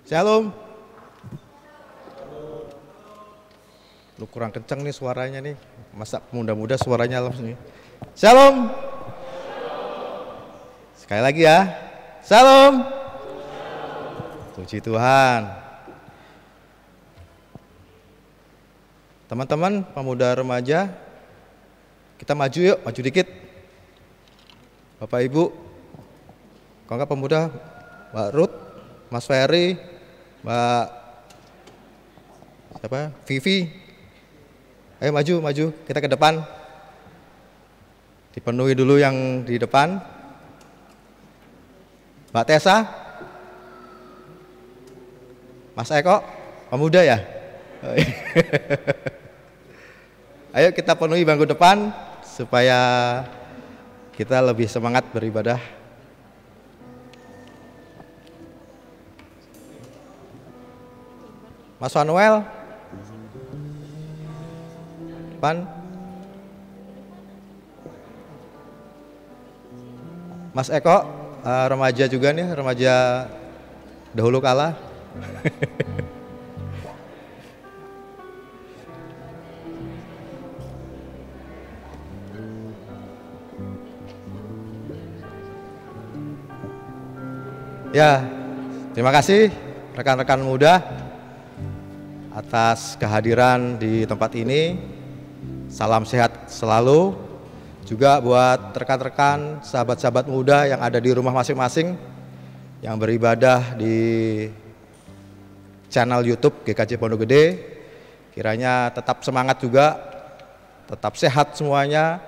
Shalom. Lu kurang kenceng nih suaranya nih. Masa muda-muda suaranya langsung nih. Shalom. Sekali lagi ya. Shalom. Puji Tuhan. Teman-teman pemuda remaja, kita maju yuk, maju dikit. Bapak Ibu, kalau enggak pemuda, Mbak Ruth, Mas Ferry, Mbak siapa? Vivi. Ayo maju, kita ke depan. Dipenuhi dulu yang di depan. Mbak Tessa, Mas Eko, pemuda ya? Ayo kita penuhi bangku depan supaya kita lebih semangat beribadah. Mas Manuel, depan. Mas Eko, remaja juga nih, remaja dahulu kala. Ya, terima kasih rekan-rekan muda atas kehadiran di tempat ini. Salam sehat selalu. Juga buat rekan-rekan, sahabat-sahabat muda yang ada di rumah masing-masing, yang beribadah di channel YouTube GKJ Pondok Gede. Kiranya tetap semangat juga, tetap sehat semuanya,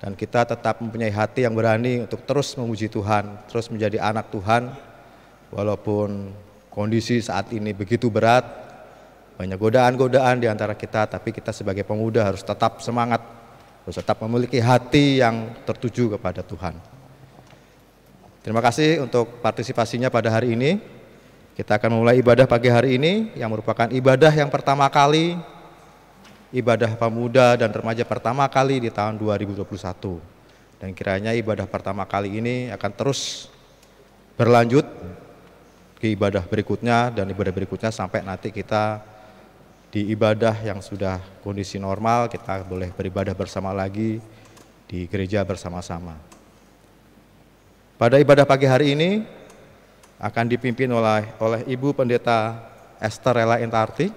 dan kita tetap mempunyai hati yang berani untuk terus memuji Tuhan, terus menjadi anak Tuhan. Walaupun kondisi saat ini begitu berat, banyak godaan-godaan di antara kita, tapi kita sebagai pemuda harus tetap semangat, harus tetap memiliki hati yang tertuju kepada Tuhan. Terima kasih untuk partisipasinya pada hari ini. Kita akan memulai ibadah pagi hari ini yang merupakan ibadah yang pertama kali, ibadah pemuda dan remaja pertama kali di tahun 2021. Dan kiranya ibadah pertama kali ini akan terus berlanjut ke ibadah berikutnya dan ibadah berikutnya sampai nanti kita di ibadah yang sudah kondisi normal, kita boleh beribadah bersama lagi di gereja bersama-sama. Pada ibadah pagi hari ini akan dipimpin oleh Ibu Pendeta Esther Ella Intarti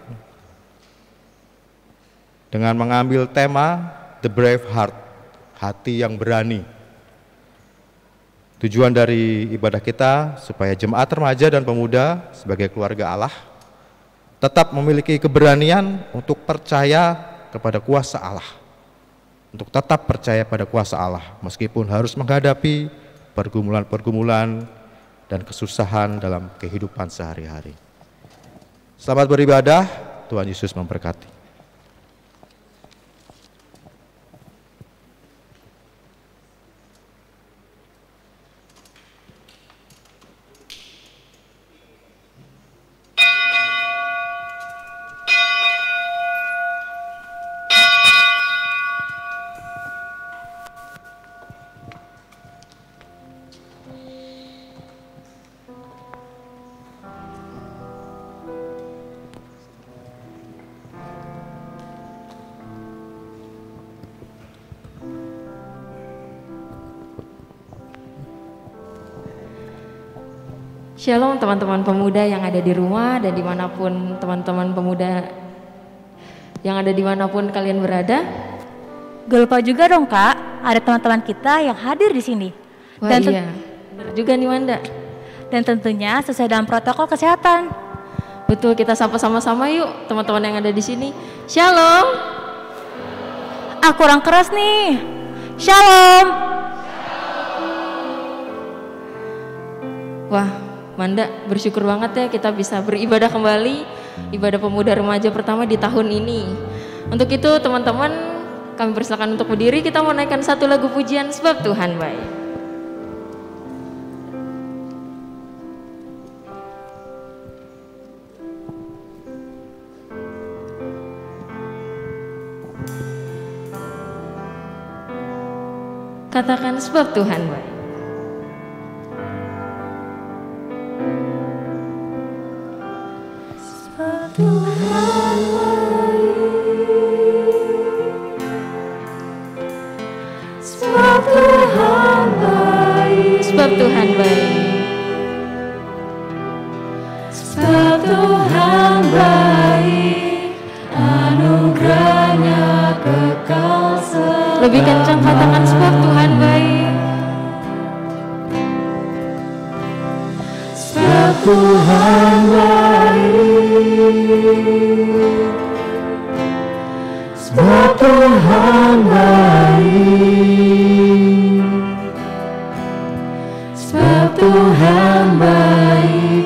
dengan mengambil tema The Brave Heart, hati yang berani. Tujuan dari ibadah kita supaya jemaat remaja dan pemuda sebagai keluarga Allah tetap memiliki keberanian untuk percaya kepada kuasa Allah. Untuk tetap percaya pada kuasa Allah meskipun harus menghadapi pergumulan-pergumulan dan kesusahan dalam kehidupan sehari-hari. Selamat beribadah, Tuhan Yesus memberkati. Shalom teman-teman pemuda yang ada di rumah dan dimanapun teman-teman pemuda yang ada dimanapun kalian berada. Gak lupa juga dong Kak, ada teman-teman kita yang hadir di sini. Wah dan iya, benar juga nih Wanda. Dan tentunya sesuai dalam protokol kesehatan. Betul, kita sapa sama-sama yuk teman-teman yang ada di sini. Shalom. Ah kurang keras nih. Shalom. Wah. Manda bersyukur banget ya kita bisa beribadah kembali, ibadah pemuda remaja pertama di tahun ini. Untuk itu teman-teman kami persilakan untuk berdiri, kita mau naikkan satu lagu pujian sebab Tuhan baik. Katakan sebab Tuhan baik. Sebab Tuhan baik. Sebab Tuhan baik. Sebab Tuhan baik. Anugerahnya kekal selamanya. Lebih kencang katakan sebab Tuhan baik. Sebab Tuhan baik. Sebab Tuhan baik. Sebab Tuhan baik.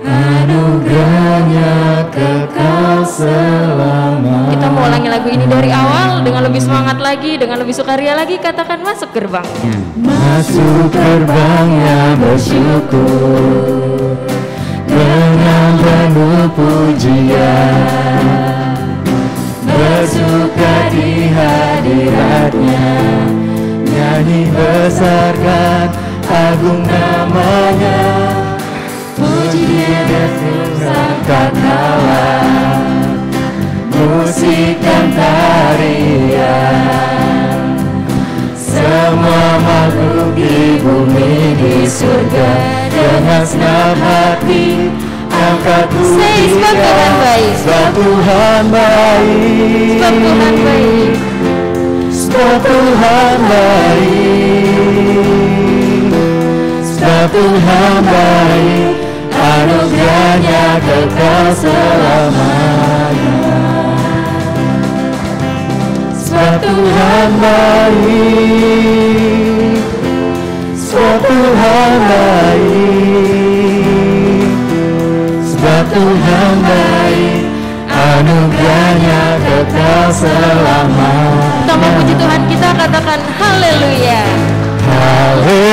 Anugerahnya kekal selamanya. Kita mau ulangi lagu ini dari awal dengan lebih semangat lagi, dengan lebih sukaria lagi. Katakan masuk gerbangnya. Masuk gerbangnya bersyukur dengan penuh pujian. Bersuka di hadiratnya, nyanyi besarkan agung namanya. Puji Yesus angkat Allah, musik dan tarian. Semua makhluk di bumi di surga dengan senang hati angkat pujian. Sebab Tuhan baik. Sebab Tuhan baik. Sebab Tuhan baik. Sebab Tuhan baik. Sebab Tuhan baik. Anugerahnya kekal selamanya. Sebab Tuhan baik. Sebab Tuhan baik. Sebab Tuhan baik. Anugerahnya kekal selamanya. Kita mau puji Tuhan kita, katakan haleluya. Haleluya.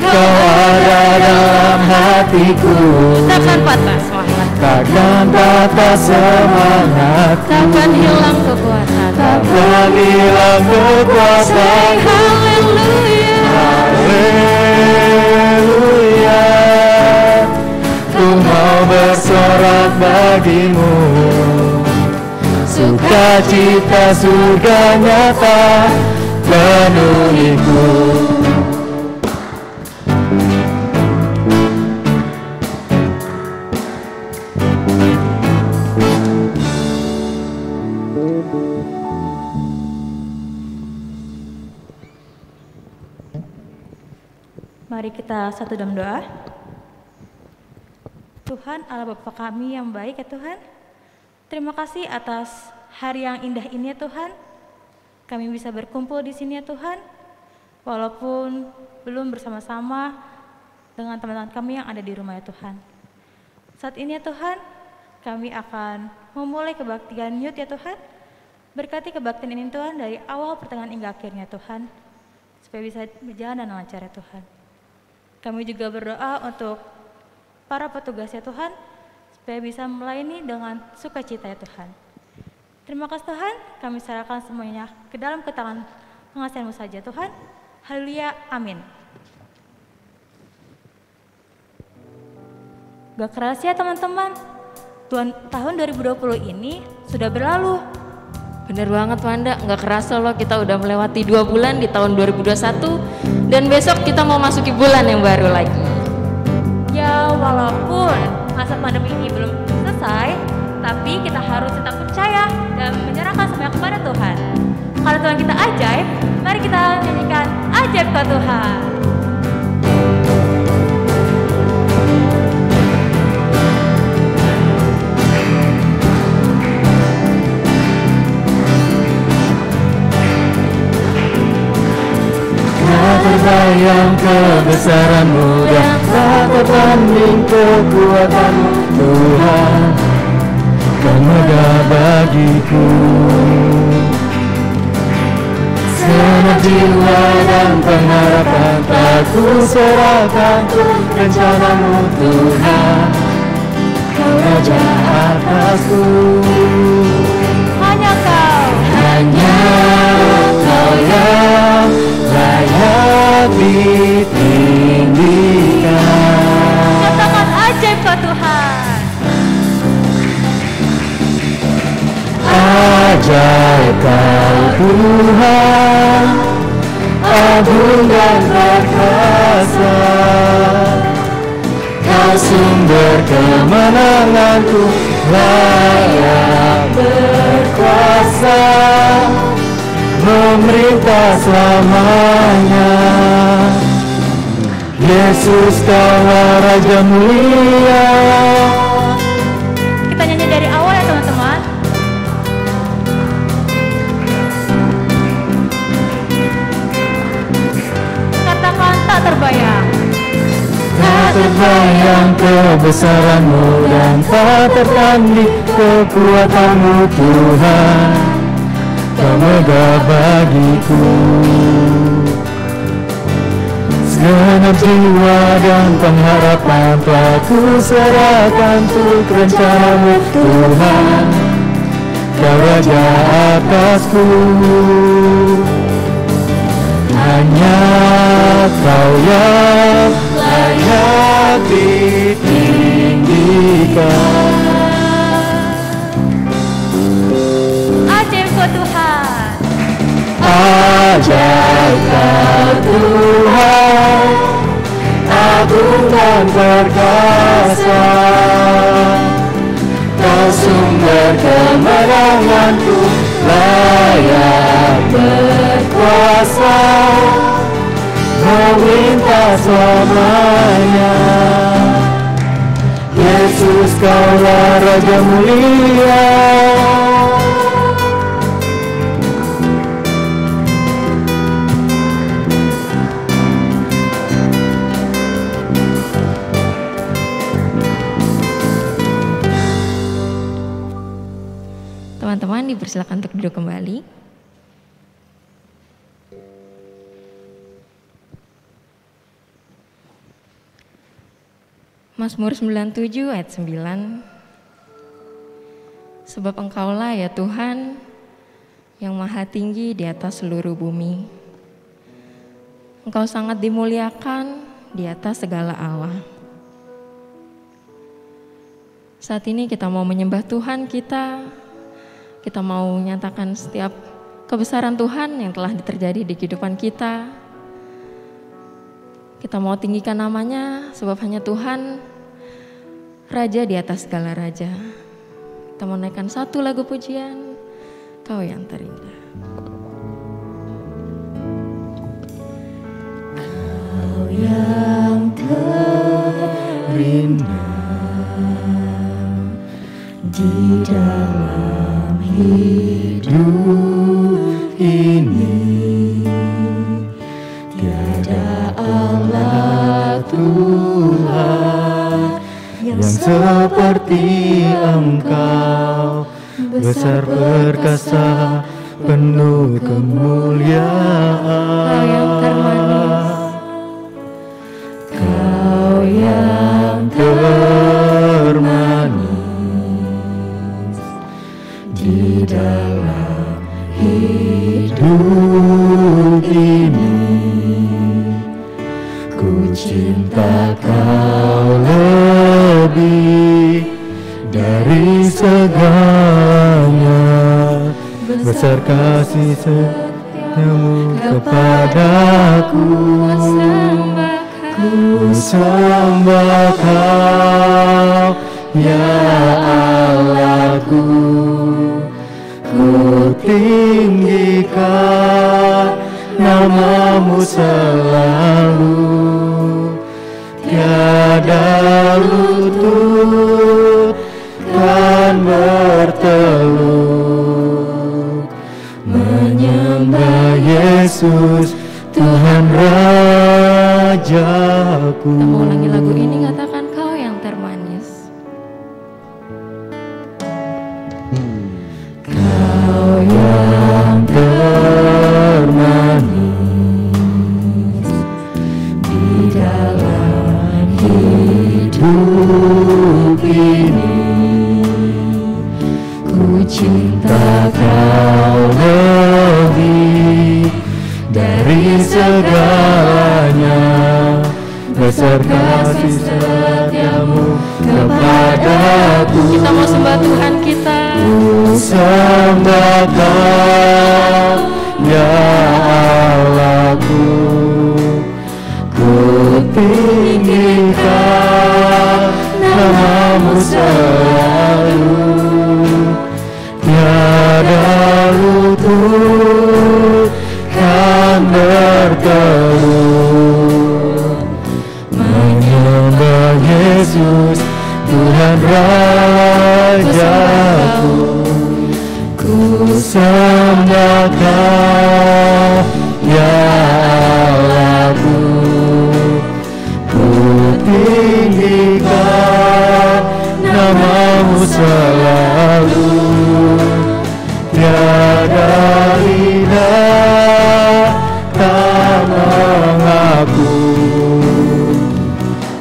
Kau ada dalam hatiku. Takkan patah semangat. Takkan patah semangat. Takkan hilang kekuatan. Takkan hilang kekuatan. Haleluya. Haleluya. Ku mau bersorak bagimu. Sukacita surga nyata penuhiku. Mari kita satu dalam doa. Tuhan Allah Bapa kami yang baik ya Tuhan, terima kasih atas hari yang indah ini ya Tuhan. Kami bisa berkumpul di sini ya Tuhan, walaupun belum bersama-sama dengan teman-teman kami yang ada di rumah ya Tuhan. Saat ini ya Tuhan, kami akan memulai kebaktian Youth ya Tuhan. Berkati kebaktian ini Tuhan dari awal pertengahan hingga akhirnya Tuhan, supaya bisa berjalan dan lancar ya Tuhan. Kami juga berdoa untuk para petugas ya Tuhan, supaya bisa melayani dengan sukacita ya Tuhan. Terima kasih Tuhan, kami serahkan semuanya ke dalam tangan pengasihan-Mu saja Tuhan. Haleluya, amin. Gak kerasa ya teman-teman, tahun 2020 ini sudah berlalu. Bener banget Wanda, gak kerasa loh kita udah melewati 2 bulan di tahun 2021. Dan besok kita mau masuki bulan yang baru lagi. Ya walaupun masa pandemi ini belum selesai, tapi kita harus tetap percaya dan menyerahkan semuanya kepada Tuhan. Kalau Tuhan kita ajaib, mari kita nyanyikan ajaib ke Tuhan. Terbayang kebesaran-Mu dan tak tertanding kekuatan-Mu Tuhan, kan megah bagiku. Segenap jiwa dan pengharapan tak ku serahkan untuk rencana-Mu Tuhan, Kau Raja atasku. Hanya Kau yang layak ditinggikan. Katakan Ajaib Kau Tuhan, agung dan perkasa. Kau sumber kemenanganku, layak berkuasa, memerintah selamanya. Yesus Kaulah Raja mulia. Kita nyanyi dari awal ya teman-teman. Katakan tak terbayang. Tak terbayang kebesaran-Mu dan tak tertanding kekuatan-Mu Tuhan. Kau megah bagiku. Segenap jiwa dan pengharapan telah ku serahkan untuk rencana-Mu Tuhan. Kau Raja atasku. Hanya Kau yang layak ditinggikan. Ajaib Kau Tuhan, Ajaib Kau Tuhan, agung dan perkasa. Kau sumber kemenanganku, layak berkuasa, memerintah selamanya. Yesus Kaulah Raja mulia. Teman-teman dipersilakan untuk duduk kembali. Mazmur 97 ayat 9. Sebab Engkaulah ya Tuhan yang maha tinggi di atas seluruh bumi. Engkau sangat dimuliakan di atas segala Allah. Saat ini kita mau menyembah Tuhan kita mau menyatakan setiap kebesaran Tuhan yang telah terjadi di kehidupan kita. Kita mau tinggikan namanya sebab hanya Tuhan Raja di atas segala raja. Kita mau naikkan satu lagu pujian, Kau yang terindah. Kau yang terindah di dalam hidup ini, tiada Allah Tuhan yang seperti Engkau, besar perkasa, penuh kemuliaan. Kau yang termanis di dalam hidup ini, ku cinta Kau lebih dari segalanya. Besar kasih setiamu kepadaku, ku sembah Kau ya Allahku. Ku tinggikan nama-Mu selalu, tiada lutut kan bertelur menyembah Yesus Tuhan Rajaku. Kita mau ulangi lagu ini, katakan Kau yang termanis. Kau yang termanis di dalam hidup ini, ku cinta Kau lebih dari segalanya. besar kasih setiamu kepadaku. Kita mau sembah Tuhan kita. Ku sembah Kau, ya Allahku. Ku tinggikan nama-Mu selalu. Tiada lutut kan bertelut menyembah Yesus Tuhan Rajaku. Ku sembah Kau, ya Allahku. Ku tinggikan nama-Mu selalu. Tiada lidah tak mengaku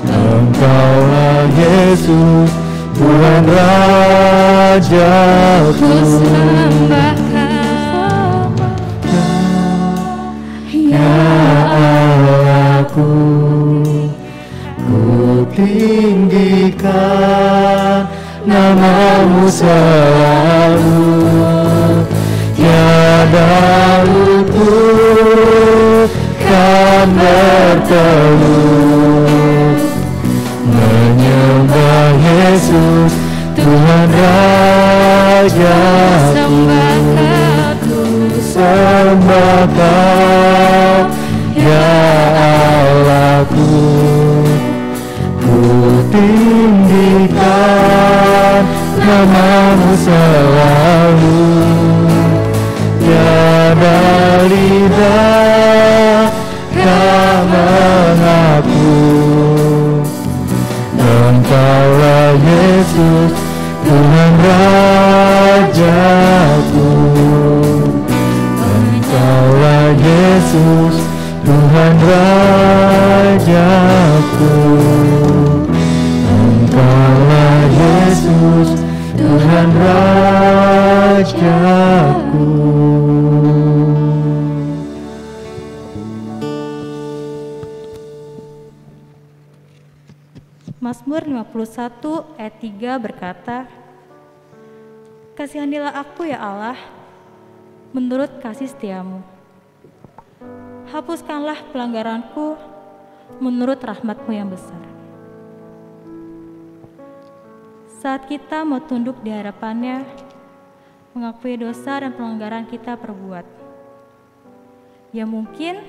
Engkaulah Yesus Tuhan Rajaku. Ku sembah Kau, ya Allahku. Ku tinggikan nama-Mu selalu. Tiada lutut kan bertelut menyembah Yesus Tuhan Rajaku. Ku sembah Kau, ya Allahku. Ku tinggikan nama-Mu selalu. Tiada lidah kan mengaku Engkaulah Yesus Tuhan Rajaku. Engkaulah Yesus Tuhan Rajaku. Engkaulah Yesus Tuhan Rajaku. Mazmur 51 ayat 3 berkata, kasihanilah aku ya Allah, menurut kasih setiamu. Hapuskanlah pelanggaranku, menurut rahmat-Mu yang besar. Saat kita mau tunduk di hadapan-Nya, mengakui dosa dan pelanggaran kita perbuat, ya mungkin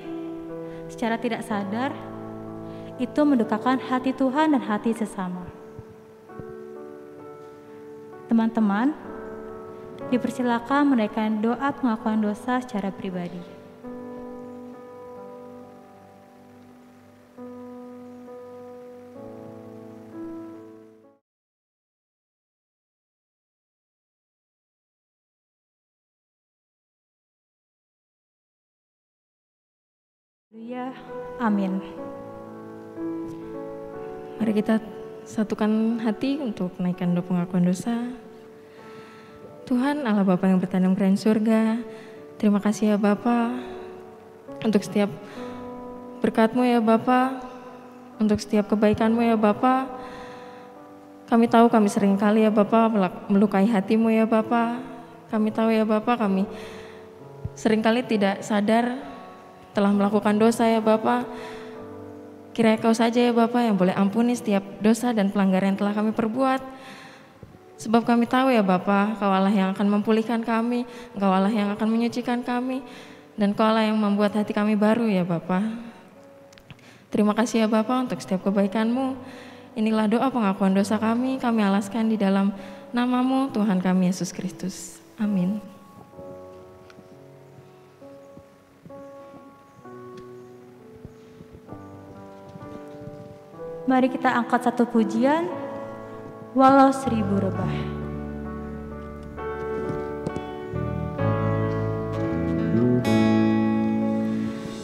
secara tidak sadar, itu mendukakan hati Tuhan dan hati sesama. Teman-teman, dipersilakan menaikkan doa pengakuan dosa secara pribadi. Haleluya, amin. Mari kita satukan hati untuk naikkan doa pengakuan dosa. Tuhan Allah Bapa yang bertanam kerajaan surga, terima kasih ya Bapa untuk setiap berkat-Mu ya Bapa, untuk setiap kebaikan-Mu ya Bapa. Kami tahu kami seringkali ya Bapa melukai hati-Mu ya Bapa. Kami tahu ya Bapa kami seringkali tidak sadar telah melakukan dosa ya Bapa. Kiranya Kau saja ya Bapa yang boleh ampuni setiap dosa dan pelanggaran yang telah kami perbuat. Sebab kami tahu ya Bapa, Kau Allah yang akan memulihkan kami, Kau Allah yang akan menyucikan kami, dan Kau Allah yang membuat hati kami baru ya Bapa. Terima kasih ya Bapa untuk setiap kebaikan-Mu. Inilah doa pengakuan dosa kami alaskan di dalam nama-Mu Tuhan kami Yesus Kristus. Amin. Mari kita angkat satu pujian, walau 1000 rebah.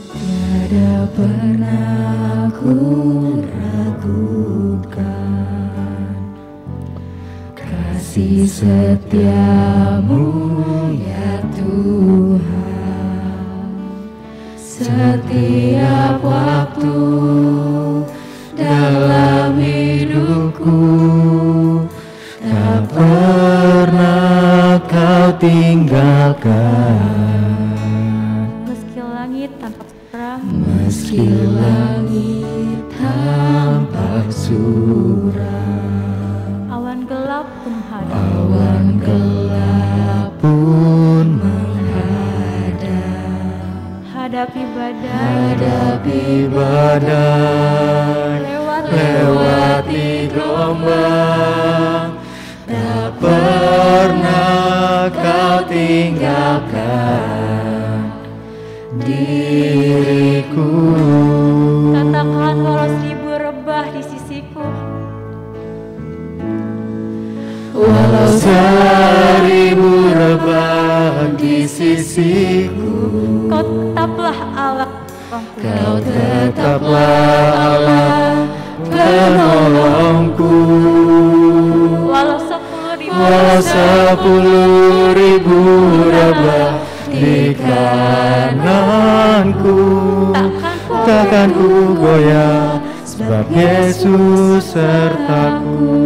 Tiada pernah ku ragukan kasih setia-Mu ya Tuhan. Setiap waktu dalam hidupku, tak pernah kau tinggalkan. Meski langit tampak suram, Meski langit tampak suram, awan gelap pun menghadap. awan gelap pun menghadap. Hadapi badai, Hadapi badai, lewati gelombang, tak pernah kau tinggalkan diriku. katakan walau 1000 rebah di sisiku, Walau 1000 rebah di sisiku, kau tetaplah Allah penolongku. kau tetaplah Allah penolongku. Walau 10.000 Walau 10.000 rebah di kananku, takkan ku goyah, sebab Yesus sertaku.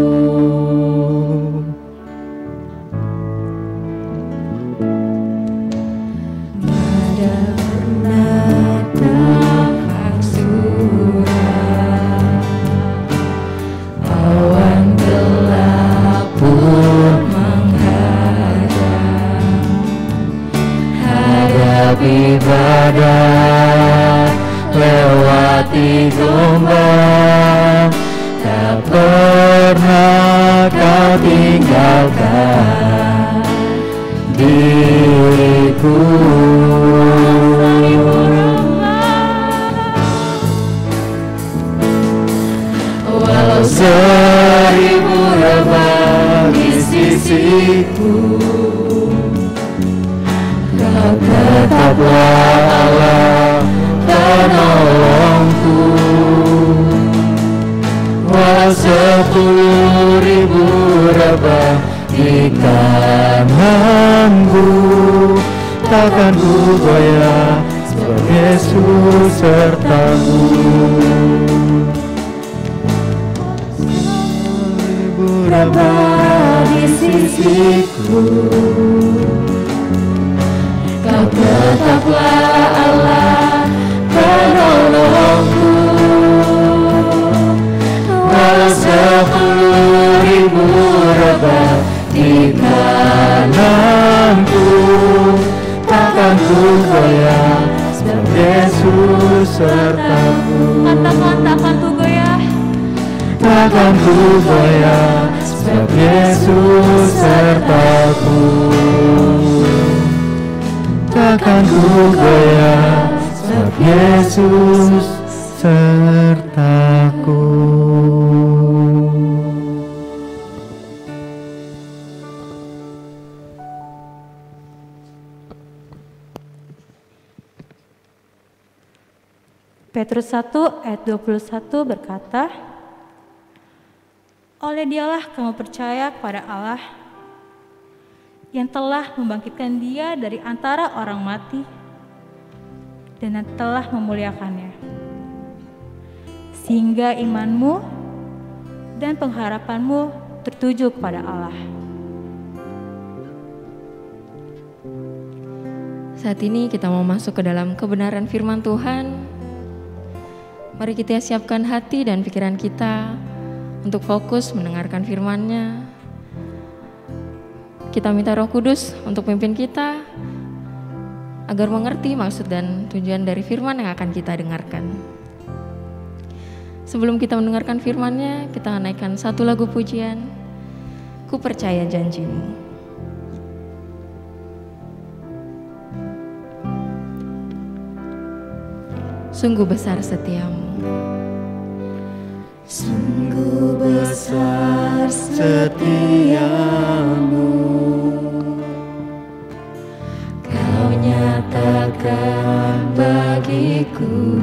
Awan gelap pun menghadap, hadapi badai, lewati gelombang, tak pernah kau tinggalkan diriku. Walau 1000 rebah di sisiku, kau tetaplah Allah penolongku. Walau 10.000 rebah di kananku, takkan ku goyah, sebab Yesus sertaku. 1000 rebah di sisiku, kau tetaplah Allah penolongku. Walau 10.000 rebah di kananku, takkan ku goyah, sebab Yesus sertaku. katakan takkan ku goyah, Takkan ku goyah, sebab Yesus sertaku. Takkan ku goyah, sebab Yesus sertaku. Petrus 1 ayat 21 berkata, oleh dialah kamu percaya kepada Allah yang telah membangkitkan dia dari antara orang mati dan yang telah memuliakannya, sehingga imanmu dan pengharapanmu tertuju kepada Allah. Saat ini kita mau masuk ke dalam kebenaran firman Tuhan. Mari kita siapkan hati dan pikiran kita untuk fokus mendengarkan firman-Nya. Kita minta Roh Kudus untuk pimpin kita agar mengerti maksud dan tujuan dari firman yang akan kita dengarkan. Sebelum kita mendengarkan firman-Nya, kita naikkan satu lagu pujian, Ku Percaya Janjimu. Sungguh besar setiamu. Sungguh besar setiamu, Kau nyatakan bagiku.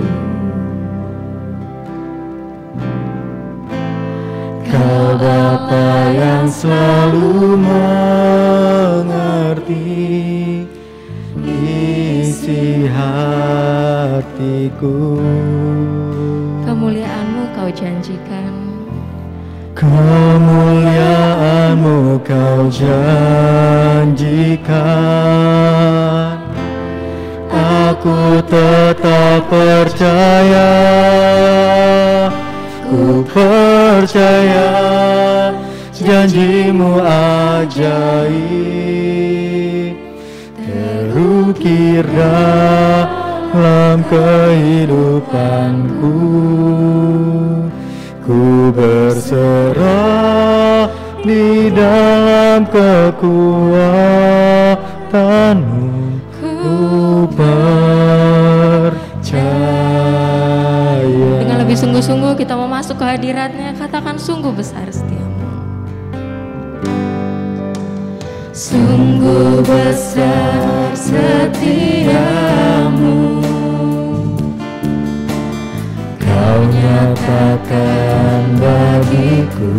Kau Bapa yang selalu mengerti isi hatiku. Kemuliaan-Mu kau Kau janjikan. Kemuliaan-Mu Kau janjikan, aku tetap percaya, ku percaya janji-Mu ajaib, terukir dalam kehidupanku. Ku berserah di dalam kekuatan-Mu, ku percaya. Dengan lebih sungguh-sungguh kita mau masuk ke hadirat-Nya, katakan sungguh besar setiamu. Sungguh besar setiamu, Kau nyatakan bagiku.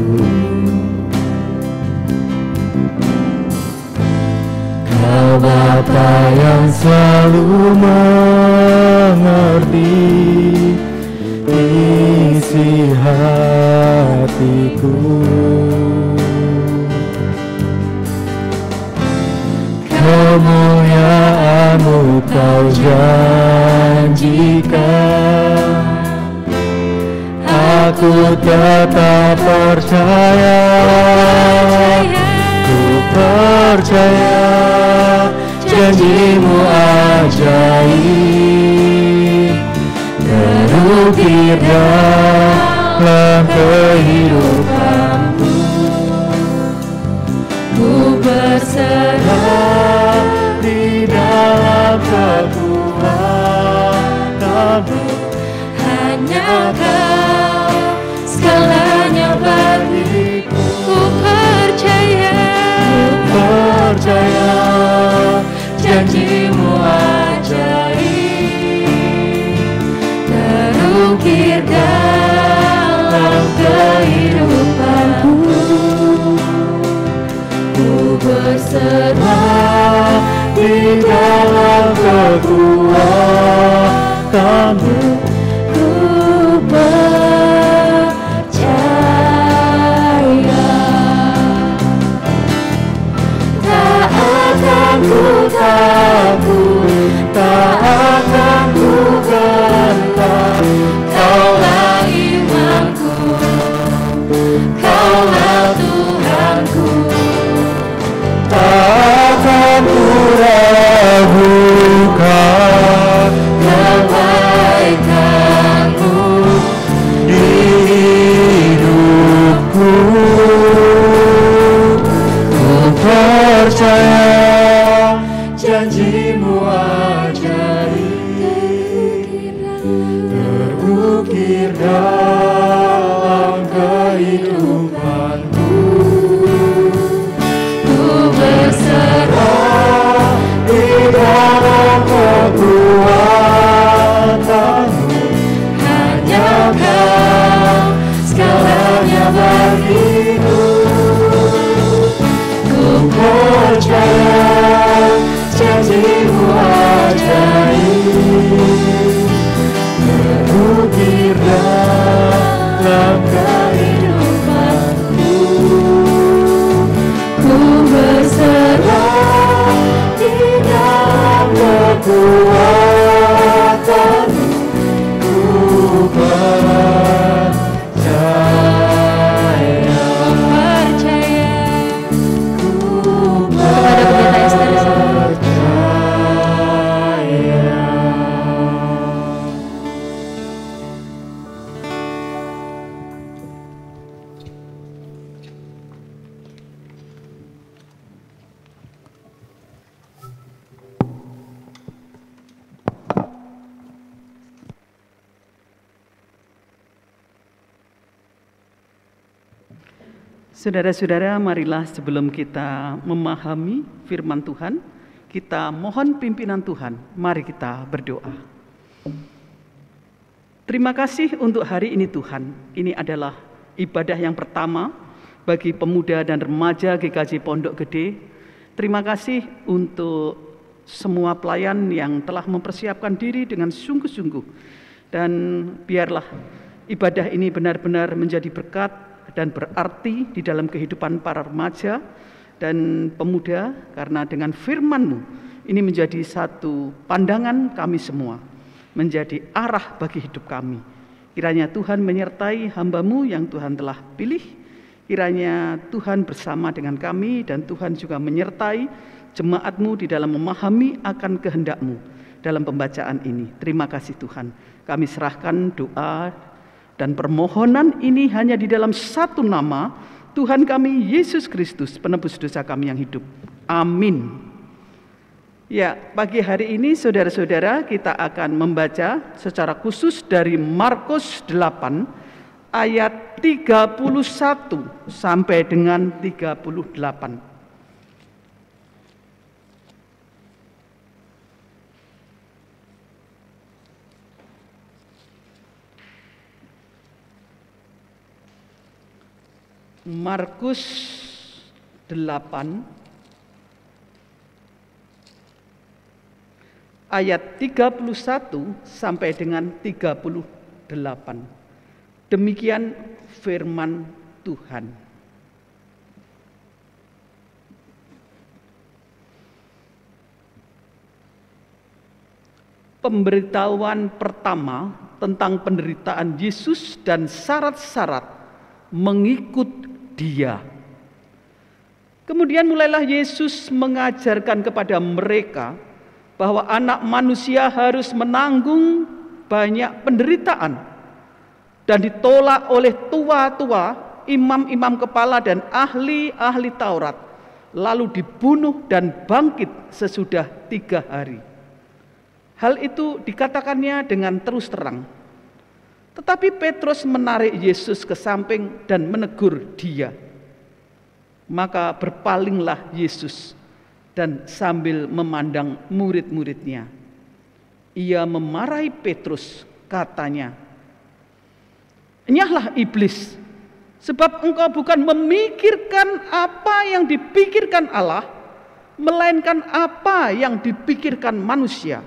Kau Bapa yang selalu mengerti isi hatiku. Kemuliaan-Mu Kau janjikan, aku tetap percaya, ku percaya janji-Mu ajaib, terukir dalam kehidupanku. Ku berserah di dalam kekuatan-Mu, hanya Kau segalanya bagiku. Ku percaya, janji-Mu ajaib, terukir dalam kehidupanku. Ku berserah di dalam kekuatan-Mu, ku percaya. Tak akan ku takut, tak akan ku gentar. Kaulah imanku, Kaulah Tuhanku. Tak akan ku ragukan kebaikan-Mu di hidupku. Ku percaya janji-Mu ajaib, terukir dalam kehidupanku. Ku berserah di dalam kekuatan-Mu, hanya Kau segalanya bagiku. Ku percaya janji-Mu ajaib, terukir dalam kehidupanku. Ku berserah di dalam kekuatan-Mu, ku percaya. Saudara-saudara, marilah sebelum kita memahami firman Tuhan, kita mohon pimpinan Tuhan. Mari kita berdoa. Terima kasih untuk hari ini Tuhan. Ini adalah ibadah yang pertama bagi pemuda dan remaja GKJ Pondok Gede. Terima kasih untuk semua pelayan yang telah mempersiapkan diri dengan sungguh-sungguh. Dan biarlah ibadah ini benar-benar menjadi berkat dan berarti di dalam kehidupan para remaja dan pemuda, karena dengan firman-Mu ini menjadi satu pandangan kami semua, menjadi arah bagi hidup kami. Kiranya Tuhan menyertai hamba-Mu yang Tuhan telah pilih, kiranya Tuhan bersama dengan kami dan Tuhan juga menyertai jemaat-Mu di dalam memahami akan kehendak-Mu dalam pembacaan ini. Terima kasih Tuhan, kami serahkan doa dan permohonan ini hanya di dalam satu nama, Tuhan kami Yesus Kristus, penebus dosa kami yang hidup. Amin. Ya, pagi hari ini saudara-saudara kita akan membaca secara khusus dari Markus 8 ayat 31 sampai dengan 38. Markus 8 ayat 31 sampai dengan 38. Demikian firman Tuhan. Pemberitahuan pertama tentang penderitaan Yesus dan syarat-syarat mengikut Dia. Kemudian mulailah Yesus mengajarkan kepada mereka bahwa anak manusia harus menanggung banyak penderitaan dan ditolak oleh tua-tua, imam-imam kepala dan ahli-ahli Taurat, lalu dibunuh dan bangkit sesudah 3 hari. Hal itu dikatakannya dengan terus terang. Tetapi Petrus menarik Yesus ke samping dan menegur dia. Maka berpalinglah Yesus dan sambil memandang murid-muridnya, ia memarahi Petrus, katanya, "Enyahlah iblis, sebab engkau bukan memikirkan apa yang dipikirkan Allah, melainkan apa yang dipikirkan manusia."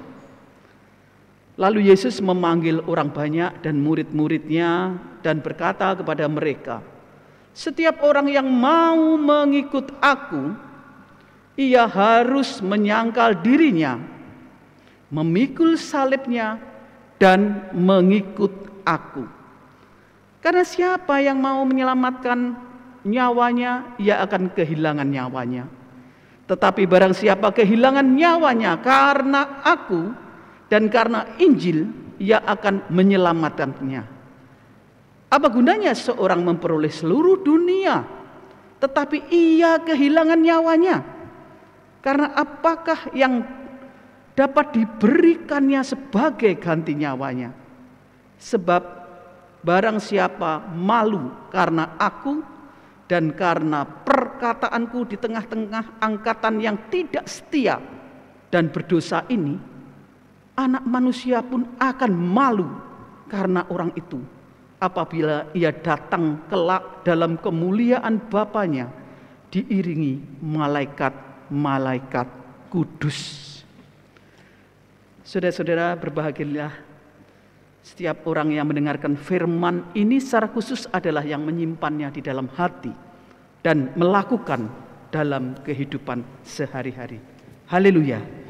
Lalu Yesus memanggil orang banyak dan murid-muridnya dan berkata kepada mereka, "Setiap orang yang mau mengikut aku, ia harus menyangkal dirinya, memikul salibnya, dan mengikut aku. Karena siapa yang mau menyelamatkan nyawanya, ia akan kehilangan nyawanya. Tetapi barang siapa kehilangan nyawanya karena aku dan karena Injil, ia akan menyelamatkannya. Apa gunanya seorang memperoleh seluruh dunia, tetapi ia kehilangan nyawanya? Karena apakah yang dapat diberikannya sebagai ganti nyawanya? Sebab barang siapa malu karena aku dan karena perkataanku di tengah-tengah angkatan yang tidak setia dan berdosa ini, Anak manusia pun akan malu karena orang itu apabila ia datang kelak dalam kemuliaan Bapanya diiringi malaikat-malaikat kudus. Saudara-saudara, berbahagialah setiap orang yang mendengarkan firman ini, secara khusus adalah yang menyimpannya di dalam hati dan melakukan dalam kehidupan sehari-hari. Haleluya.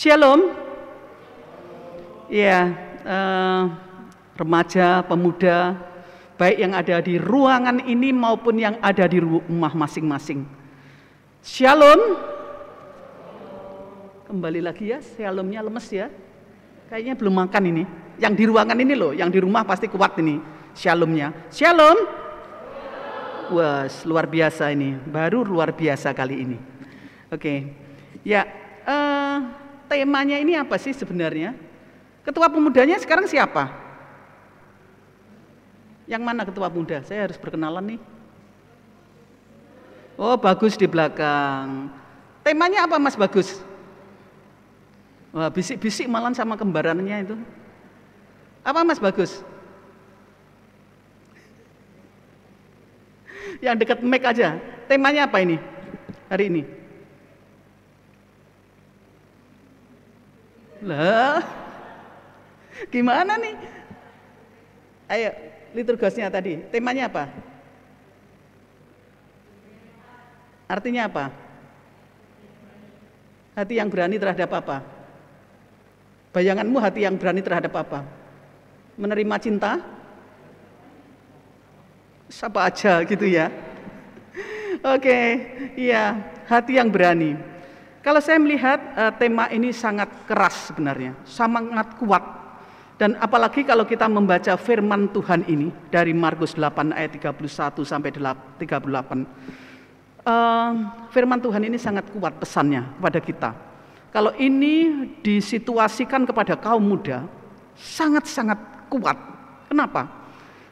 Shalom. Ya, remaja, pemuda, baik yang ada di ruangan ini maupun yang ada di rumah masing-masing. Shalom. Kembali lagi ya, shalomnya lemes ya. Kayaknya belum makan ini. Yang di ruangan ini loh, yang di rumah pasti kuat ini shalomnya. Shalom. Wah, luar biasa ini. Baru luar biasa kali ini. Oke. Ya, temanya ini apa sih sebenarnya? Ketua pemudanya sekarang siapa? Yang mana ketua muda? Saya harus berkenalan nih. Oh, Bagus di belakang. Temanya apa Mas Bagus? Wah, bisik-bisik malah sama kembarannya itu. Apa Mas Bagus? Yang dekat mic aja. Temanya apa ini? Hari ini? Lah, gimana nih? Ayo, liturgosnya tadi. Temanya apa? Artinya apa? Hati yang berani terhadap apa? Bayanganmu hati yang berani terhadap apa? Menerima cinta? Siapa aja gitu ya. Oke, iya, hati yang berani. Kalau saya melihat tema ini sangat keras sebenarnya, sangat kuat. Dan apalagi kalau kita membaca firman Tuhan ini dari Markus 8 ayat 31 sampai 38. Firman Tuhan ini sangat kuat pesannya kepada kita. Kalau ini disituasikan kepada kaum muda, sangat-sangat kuat. Kenapa?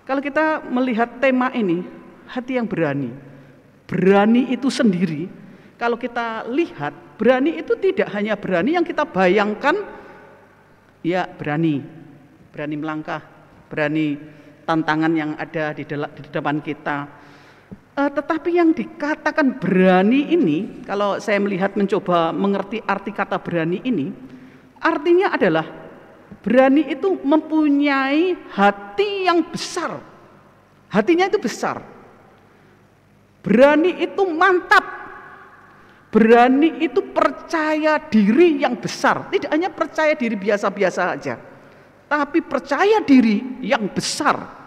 Kalau kita melihat tema ini, hati yang berani. Berani itu sendiri, kalau kita lihat, berani itu tidak hanya berani yang kita bayangkan, ya berani melangkah, berani tantangan yang ada di depan kita. Tetapi yang dikatakan berani ini, kalau saya melihat mencoba mengerti arti kata berani ini, artinya adalah berani itu mempunyai hati yang besar. Hatinya itu besar. Berani itu mantap. Berani itu percaya diri yang besar. Tidak hanya percaya diri biasa-biasa saja, tapi percaya diri yang besar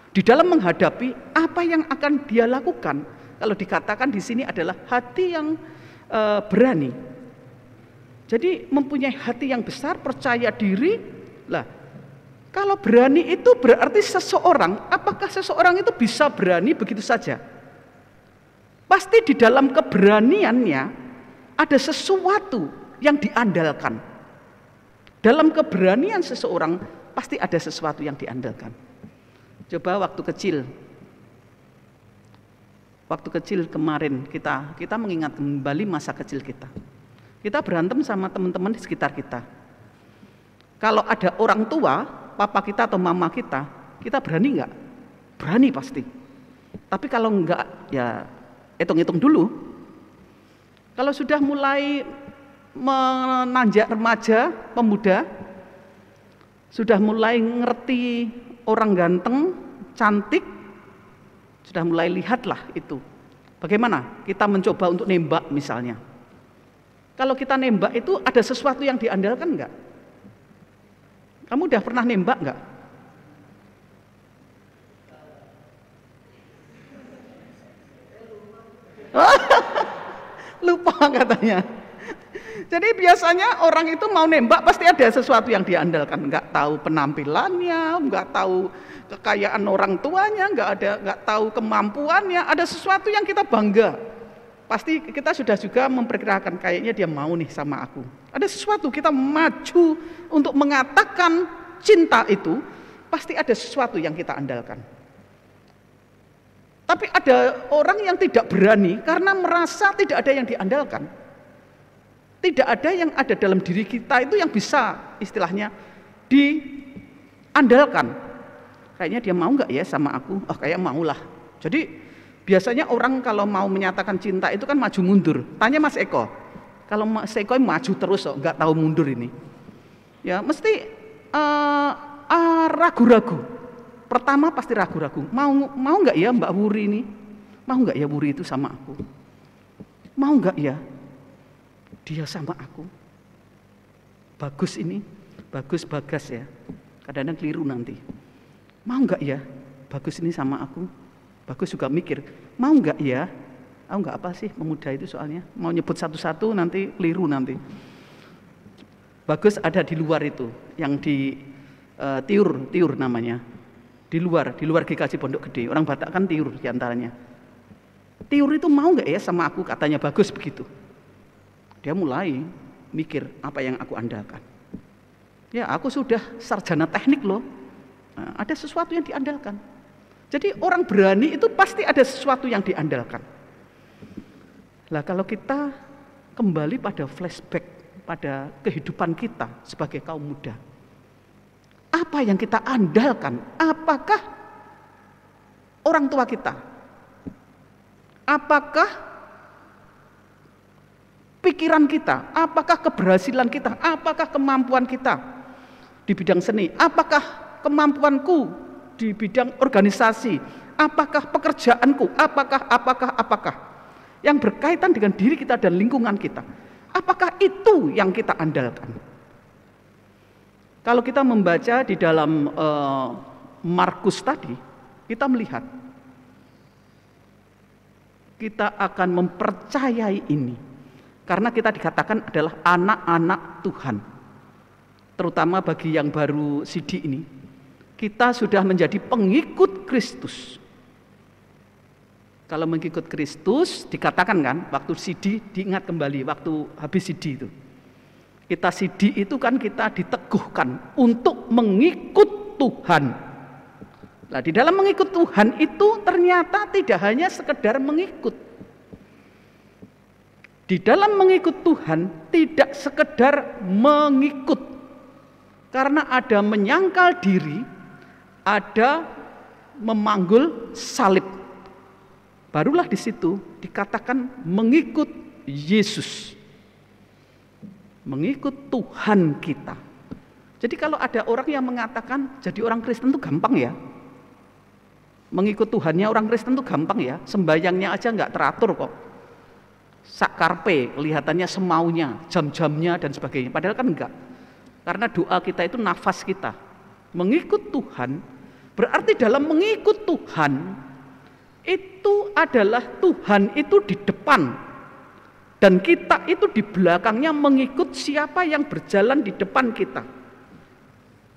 di dalam menghadapi apa yang akan dia lakukan. Kalau dikatakan di sini adalah hati yang berani. Jadi mempunyai hati yang besar, percaya diri. Lah, kalau berani itu berarti seseorang, apakah seseorang itu bisa berani begitu saja? Pasti di dalam keberaniannya ada sesuatu yang diandalkan. Dalam keberanian seseorang pasti ada sesuatu yang diandalkan. Coba waktu kecil kemarin kita mengingat kembali masa kecil kita. Kita berantem sama teman-teman di sekitar kita. Kalau ada orang tua, papa kita atau mama kita berani nggak? Berani pasti. Tapi kalau enggak, ya hitung-hitung dulu. Kalau sudah mulai menanjak remaja, pemuda, sudah mulai ngerti orang ganteng, cantik, sudah mulai lihatlah itu. Bagaimana kita mencoba untuk nembak misalnya. Kalau kita nembak itu ada sesuatu yang diandalkan enggak? Kamu udah pernah nembak enggak? Lupa katanya. Jadi biasanya orang itu mau nembak pasti ada sesuatu yang diandalkan. Enggak tahu penampilannya, enggak tahu kekayaan orang tuanya, enggak tahu kemampuannya. Ada sesuatu yang kita bangga. Pasti kita sudah juga memperkirakan kayaknya dia mau nih sama aku. Ada sesuatu kita maju untuk mengatakan cinta itu, pasti ada sesuatu yang kita andalkan. Tapi ada orang yang tidak berani karena merasa tidak ada yang diandalkan. Tidak ada yang ada dalam diri kita itu yang bisa istilahnya diandalkan. Kayaknya dia mau nggak ya sama aku? Oh kayak maulah. Jadi biasanya orang kalau mau menyatakan cinta itu kan maju mundur. Tanya Mas Eko. Kalau Mas Eko maju terus kok nggak tahu mundur ini. Ya mesti ragu-ragu. Pertama pasti ragu-ragu. Mau nggak ya Mbak Wuri ini? Mau nggak ya Wuri itu sama aku? Mau nggak ya dia sama aku? Bagus ini, Bagas ya. Kadang-kadang keliru nanti. Mau nggak ya Bagus ini sama aku? Bagus juga mikir, mau nggak ya? Aku nggak apa sih pemuda itu soalnya. Mau nyebut satu-satu nanti keliru nanti. Bagus ada di luar itu, yang di Tiur namanya. Di luar GKJ Pondok Gede. Orang Batak kan Tiur diantaranya. Tiur itu mau nggak ya sama aku? Katanya Bagus begitu. Dia mulai mikir apa yang aku andalkan. Ya aku sudah sarjana teknik loh. Nah, ada sesuatu yang diandalkan. Jadi orang berani itu pasti ada sesuatu yang diandalkan. Lah kalau kita kembali pada flashback pada kehidupan kita sebagai kaum muda, apa yang kita andalkan? Apakah orang tua kita? Apakah pikiran kita? Apakah keberhasilan kita? Apakah kemampuan kita di bidang seni? Apakah kemampuanku di bidang organisasi? Apakah pekerjaanku? Apakah yang berkaitan dengan diri kita dan lingkungan kita? Apakah itu yang kita andalkan? Kalau kita membaca di dalam Markus tadi, kita melihat kita akan mempercayai ini karena kita dikatakan adalah anak-anak Tuhan. Terutama bagi yang baru sidi ini, kita sudah menjadi pengikut Kristus. Kalau mengikut Kristus dikatakan kan, waktu sidi diingat kembali waktu habis sidi itu. Kita sidi itu kan kita diteguhkan untuk mengikut Tuhan. Nah, di dalam mengikut Tuhan itu ternyata tidak hanya sekedar mengikut. Di dalam mengikut Tuhan tidak sekedar mengikut. Karena ada menyangkal diri, ada memanggul salib. Barulah di situ dikatakan mengikut Yesus. Mengikut Tuhan kita. Jadi kalau ada orang yang mengatakan jadi orang Kristen itu gampang ya. Mengikut Tuhannya orang Kristen itu gampang ya. Sembayangnya aja nggak teratur kok. Sakarpe, kelihatannya semaunya, jam-jamnya dan sebagainya. Padahal kan enggak. Karena doa kita itu nafas kita. Mengikut Tuhan berarti dalam mengikut Tuhan itu adalah Tuhan itu di depan dan kita itu di belakangnya mengikut siapa yang berjalan di depan kita.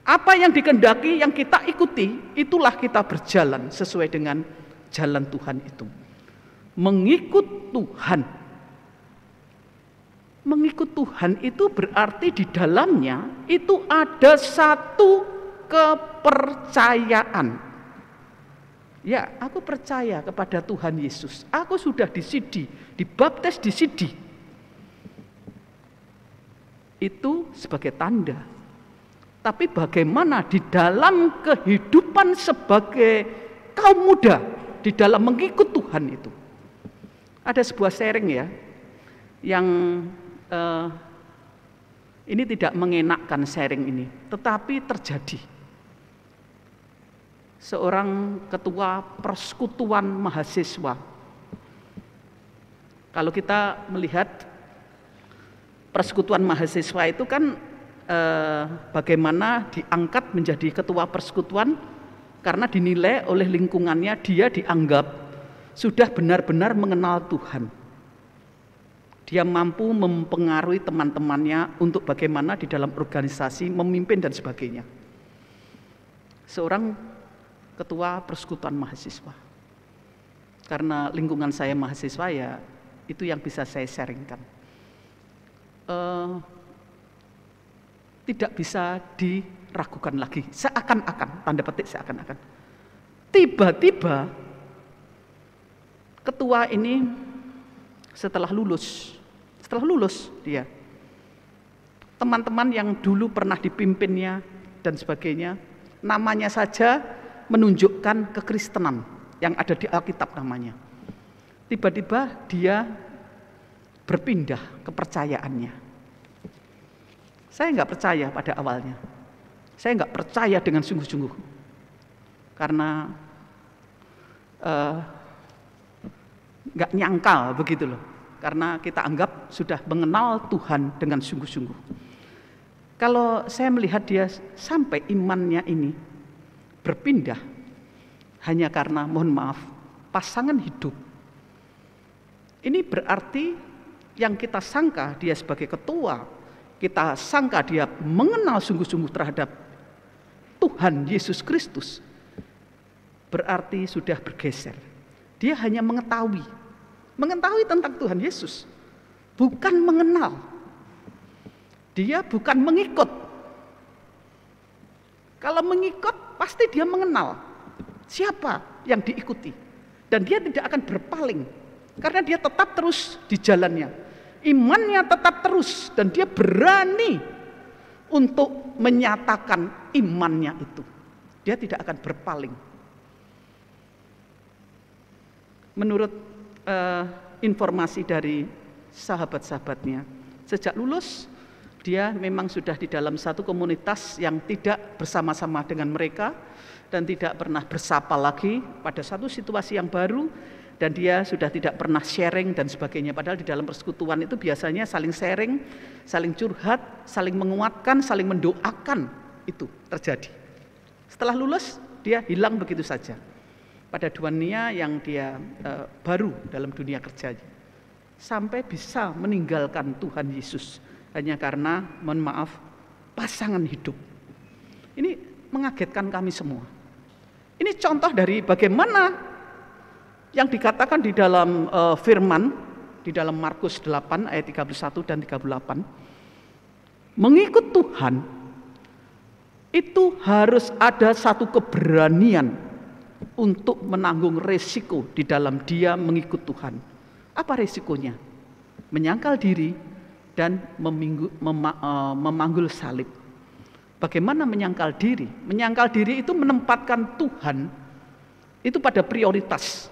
Apa yang dikehendaki yang kita ikuti, itulah kita berjalan sesuai dengan jalan Tuhan itu. Mengikut Tuhan. Mengikut Tuhan itu berarti di dalamnya itu ada satu kepercayaan. Ya, aku percaya kepada Tuhan Yesus. Aku sudah disidi, dibaptis disidi. Itu sebagai tanda. Tapi bagaimana di dalam kehidupan sebagai kaum muda, di dalam mengikut Tuhan itu? Ada sebuah sharing ya, yang ini tidak mengenakkan sharing ini, tetapi terjadi. Seorang ketua persekutuan mahasiswa. Kalau kita melihat persekutuan mahasiswa itu kan bagaimana diangkat menjadi ketua persekutuan karena dinilai oleh lingkungannya dia dianggap sudah benar-benar mengenal Tuhan. Dia mampu mempengaruhi teman-temannya untuk bagaimana di dalam organisasi memimpin dan sebagainya. Seorang ketua persekutuan mahasiswa. Karena lingkungan saya mahasiswa ya itu yang bisa saya sharingkan. Tidak bisa diragukan lagi. Seakan-akan, tanda petik seakan-akan. Tiba-tiba ketua ini setelah lulus dia, teman-teman yang dulu pernah dipimpinnya dan sebagainya, namanya saja menunjukkan kekristenan yang ada di Alkitab namanya. Tiba-tiba dia berpindah kepercayaannya. Saya nggak percaya pada awalnya. Saya nggak percaya dengan sungguh-sungguh. Karena nggak nyangkal begitu loh. Karena kita anggap sudah mengenal Tuhan dengan sungguh-sungguh. Kalau saya melihat dia sampai imannya ini berpindah hanya karena, mohon maaf, pasangan hidup. Ini berarti yang kita sangka dia sebagai ketua, kita sangka dia mengenal sungguh-sungguh terhadap Tuhan Yesus Kristus, berarti sudah bergeser. Dia hanya mengetahui tentang Tuhan Yesus, bukan mengenal. Dia bukan mengikut. Kalau mengikut pasti dia mengenal siapa yang diikuti. Dan dia tidak akan berpaling, karena dia tetap terus di jalannya. Imannya tetap terus, dan dia berani untuk menyatakan imannya itu. Dia tidak akan berpaling. Menurut informasi dari sahabat-sahabatnya, sejak lulus dia memang sudah di dalam satu komunitas yang tidak bersama-sama dengan mereka dan tidak pernah bersapa lagi pada satu situasi yang baru, dan dia sudah tidak pernah sharing dan sebagainya. Padahal di dalam persekutuan itu biasanya saling sharing, saling curhat, saling menguatkan, saling mendoakan, itu terjadi. Setelah lulus dia hilang begitu saja pada dunia yang dia baru dalam dunia kerjanya, sampai bisa meninggalkan Tuhan Yesus hanya karena, mohon maaf, pasangan hidup. Ini mengagetkan kami semua. Ini contoh dari bagaimana yang dikatakan di dalam firman, di dalam Markus 8 ayat 31 dan 38. Mengikut Tuhan itu harus ada satu keberanian untuk menanggung resiko di dalam dia mengikut Tuhan. Apa resikonya? Menyangkal diri dan memanggul salib. Bagaimana menyangkal diri? Menyangkal diri itu menempatkan Tuhan itu pada prioritas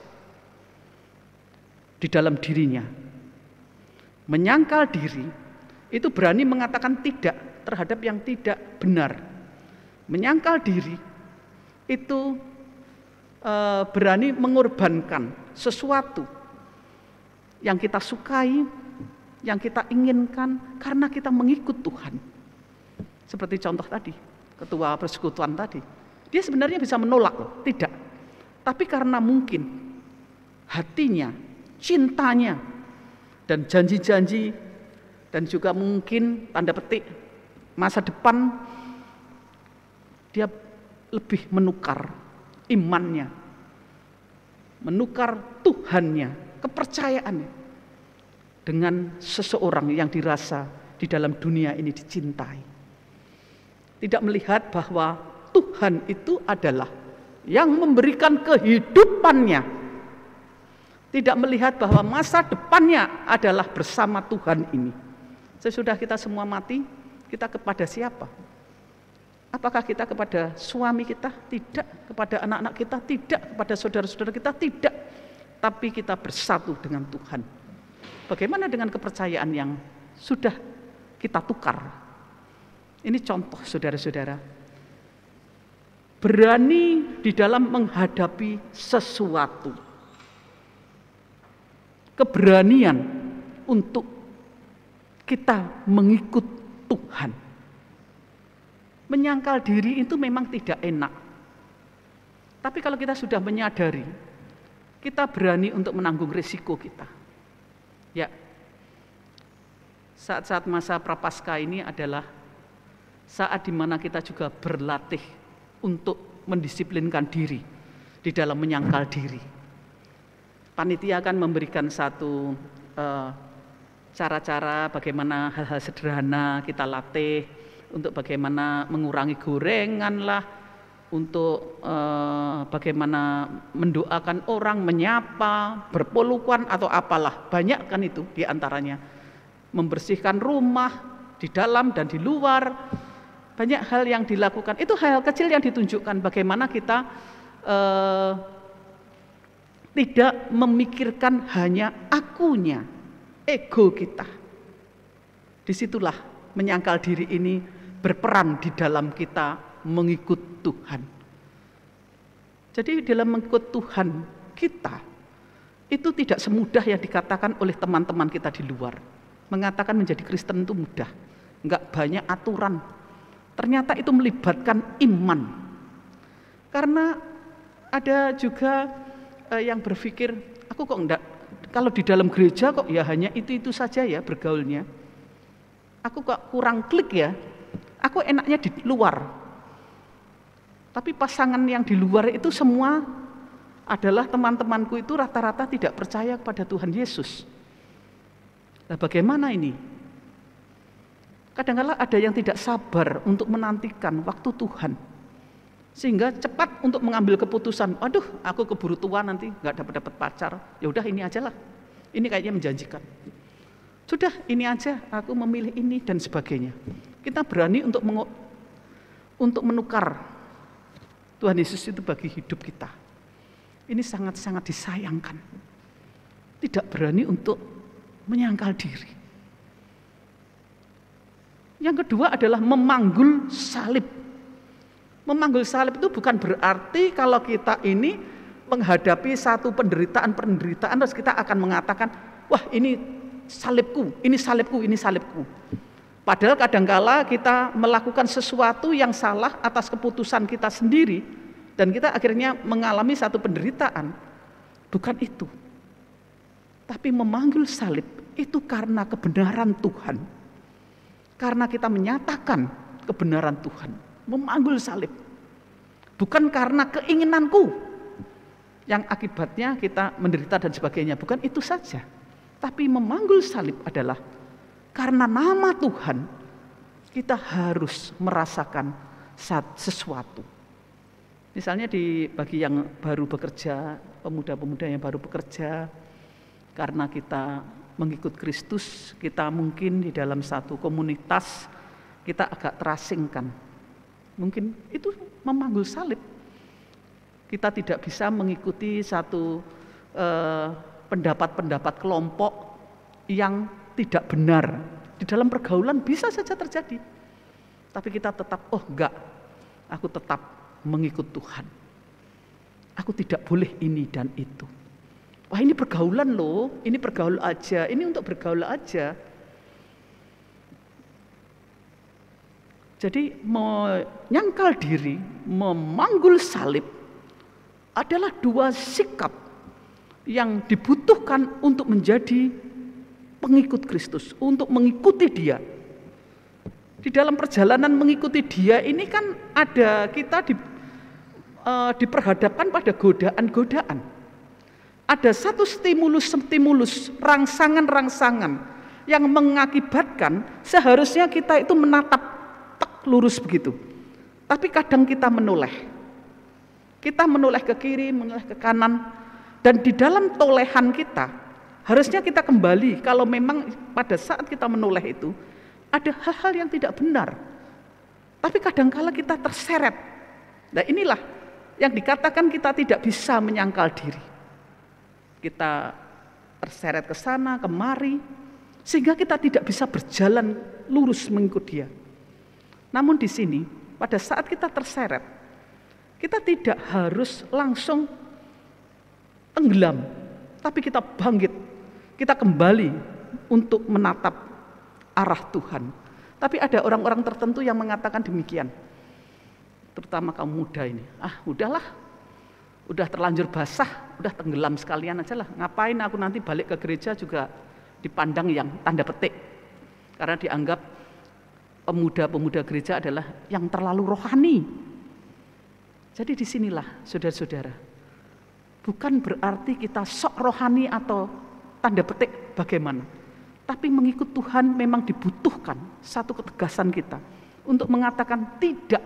di dalam dirinya. Menyangkal diri itu berani mengatakan tidak terhadap yang tidak benar. Menyangkal diri itu berani mengorbankan sesuatu yang kita sukai, yang kita inginkan karena kita mengikut Tuhan. Seperti contoh tadi, ketua persekutuan tadi, dia sebenarnya bisa menolak loh, tidak. Tapi karena mungkin hatinya, cintanya, dan janji-janji, dan juga mungkin tanda petik masa depan, dia lebih menukar imannya, menukar Tuhannya, kepercayaannya dengan seseorang yang dirasa di dalam dunia ini dicintai. Tidak melihat bahwa Tuhan itu adalah yang memberikan kehidupannya. Tidak melihat bahwa masa depannya adalah bersama Tuhan ini. Sesudah kita semua mati, kita kepada siapa? Apakah kita kepada suami kita? Tidak. Kepada anak-anak kita? Tidak. Kepada saudara-saudara kita? Tidak. Tapi kita bersatu dengan Tuhan. Bagaimana dengan kepercayaan yang sudah kita tukar? Ini contoh saudara-saudara. Berani di dalam menghadapi sesuatu. Keberanian untuk kita mengikut Tuhan. Menyangkal diri itu memang tidak enak. Tapi kalau kita sudah menyadari, kita berani untuk menanggung risiko kita. Ya, saat-saat masa prapaskah ini adalah saat dimana kita juga berlatih untuk mendisiplinkan diri di dalam menyangkal diri. Panitia akan memberikan satu cara-cara bagaimana hal-hal sederhana kita latih untuk bagaimana mengurangi gorengan lah, untuk bagaimana mendoakan orang, menyapa, berpelukan atau apalah, banyak kan itu diantaranya. Membersihkan rumah di dalam dan di luar. Banyak hal yang dilakukan, itu hal kecil yang ditunjukkan bagaimana kita tidak memikirkan hanya akunya, ego kita. Disitulah menyangkal diri ini berperan di dalam kita mengikut Tuhan. Jadi dalam mengikut Tuhan kita, itu tidak semudah yang dikatakan oleh teman-teman kita di luar. Mengatakan menjadi Kristen itu mudah, enggak banyak aturan. Ternyata itu melibatkan iman. Karena ada juga yang berpikir, aku kok enggak, kalau di dalam gereja kok ya hanya itu-itu saja ya bergaulnya. Aku kok kurang klik ya, aku enaknya di luar. Tapi pasangan yang di luar itu semua adalah teman-temanku itu rata-rata tidak percaya kepada Tuhan Yesus. Nah bagaimana ini? Kadang-kadang ada yang tidak sabar untuk menantikan waktu Tuhan. Sehingga cepat untuk mengambil keputusan, aduh aku keburu tua nanti nggak dapat pacar, ya udah ini aja lah, ini kayaknya menjanjikan. Sudah ini aja, aku memilih ini dan sebagainya. Kita berani untuk menukar Tuhan Yesus itu bagi hidup kita. Ini sangat-sangat disayangkan. Tidak berani untuk menyangkal diri. Yang kedua adalah memanggul salib. Memanggul salib itu bukan berarti kalau kita ini menghadapi satu penderitaan terus kita akan mengatakan, wah ini salibku, ini salibku, ini salibku. Padahal kadangkala kita melakukan sesuatu yang salah atas keputusan kita sendiri dan kita akhirnya mengalami satu penderitaan. Bukan itu. Tapi memanggul salib itu karena kebenaran Tuhan. Karena kita menyatakan kebenaran Tuhan. Memanggul salib. Bukan karena keinginanku yang akibatnya kita menderita dan sebagainya. Bukan itu saja. Tapi memanggul salib adalah karena nama Tuhan kita harus merasakan sesuatu. Misalnya bagi yang baru bekerja, pemuda-pemuda yang baru bekerja, karena kita mengikut Kristus, kita mungkin di dalam satu komunitas kita agak terasingkan. Mungkin itu memanggul salib. Kita tidak bisa mengikuti satu pendapat-pendapat kelompok yang tidak benar. Di dalam pergaulan bisa saja terjadi. Tapi kita tetap, oh enggak, aku tetap mengikut Tuhan. Aku tidak boleh ini dan itu. Wah ini pergaulan loh, ini pergaul aja, ini untuk bergaul aja. Jadi menyangkal diri, memanggul salib adalah dua sikap yang dibutuhkan untuk menjadi pengikut Kristus, untuk mengikuti Dia. Di dalam perjalanan mengikuti Dia ini kan ada kita diperhadapkan pada godaan-godaan. Ada satu stimulus, rangsangan-rangsangan yang mengakibatkan seharusnya kita itu menatap lurus begitu. Tapi kadang kita menoleh. Kita menoleh ke kiri, menoleh ke kanan. Dan di dalam tolehan kita, harusnya kita kembali kalau memang pada saat kita menoleh itu, ada hal-hal yang tidak benar. Tapi kadangkala kita terseret. Nah inilah yang dikatakan kita tidak bisa menyangkal diri. Kita terseret ke sana, kemari, sehingga kita tidak bisa berjalan lurus mengikut Dia. Namun di sini, pada saat kita terseret, kita tidak harus langsung tenggelam, tapi kita bangkit, kita kembali untuk menatap arah Tuhan. Tapi ada orang-orang tertentu yang mengatakan demikian, terutama kaum muda ini, udahlah, udah terlanjur basah, udah tenggelam sekalian aja lah, ngapain aku nanti balik ke gereja juga dipandang yang tanda petik, karena dianggap pemuda-pemuda gereja adalah yang terlalu rohani. Jadi disinilah saudara-saudara, bukan berarti kita sok rohani atau tanda petik bagaimana. Tapi mengikut Tuhan memang dibutuhkan satu ketegasan kita untuk mengatakan tidak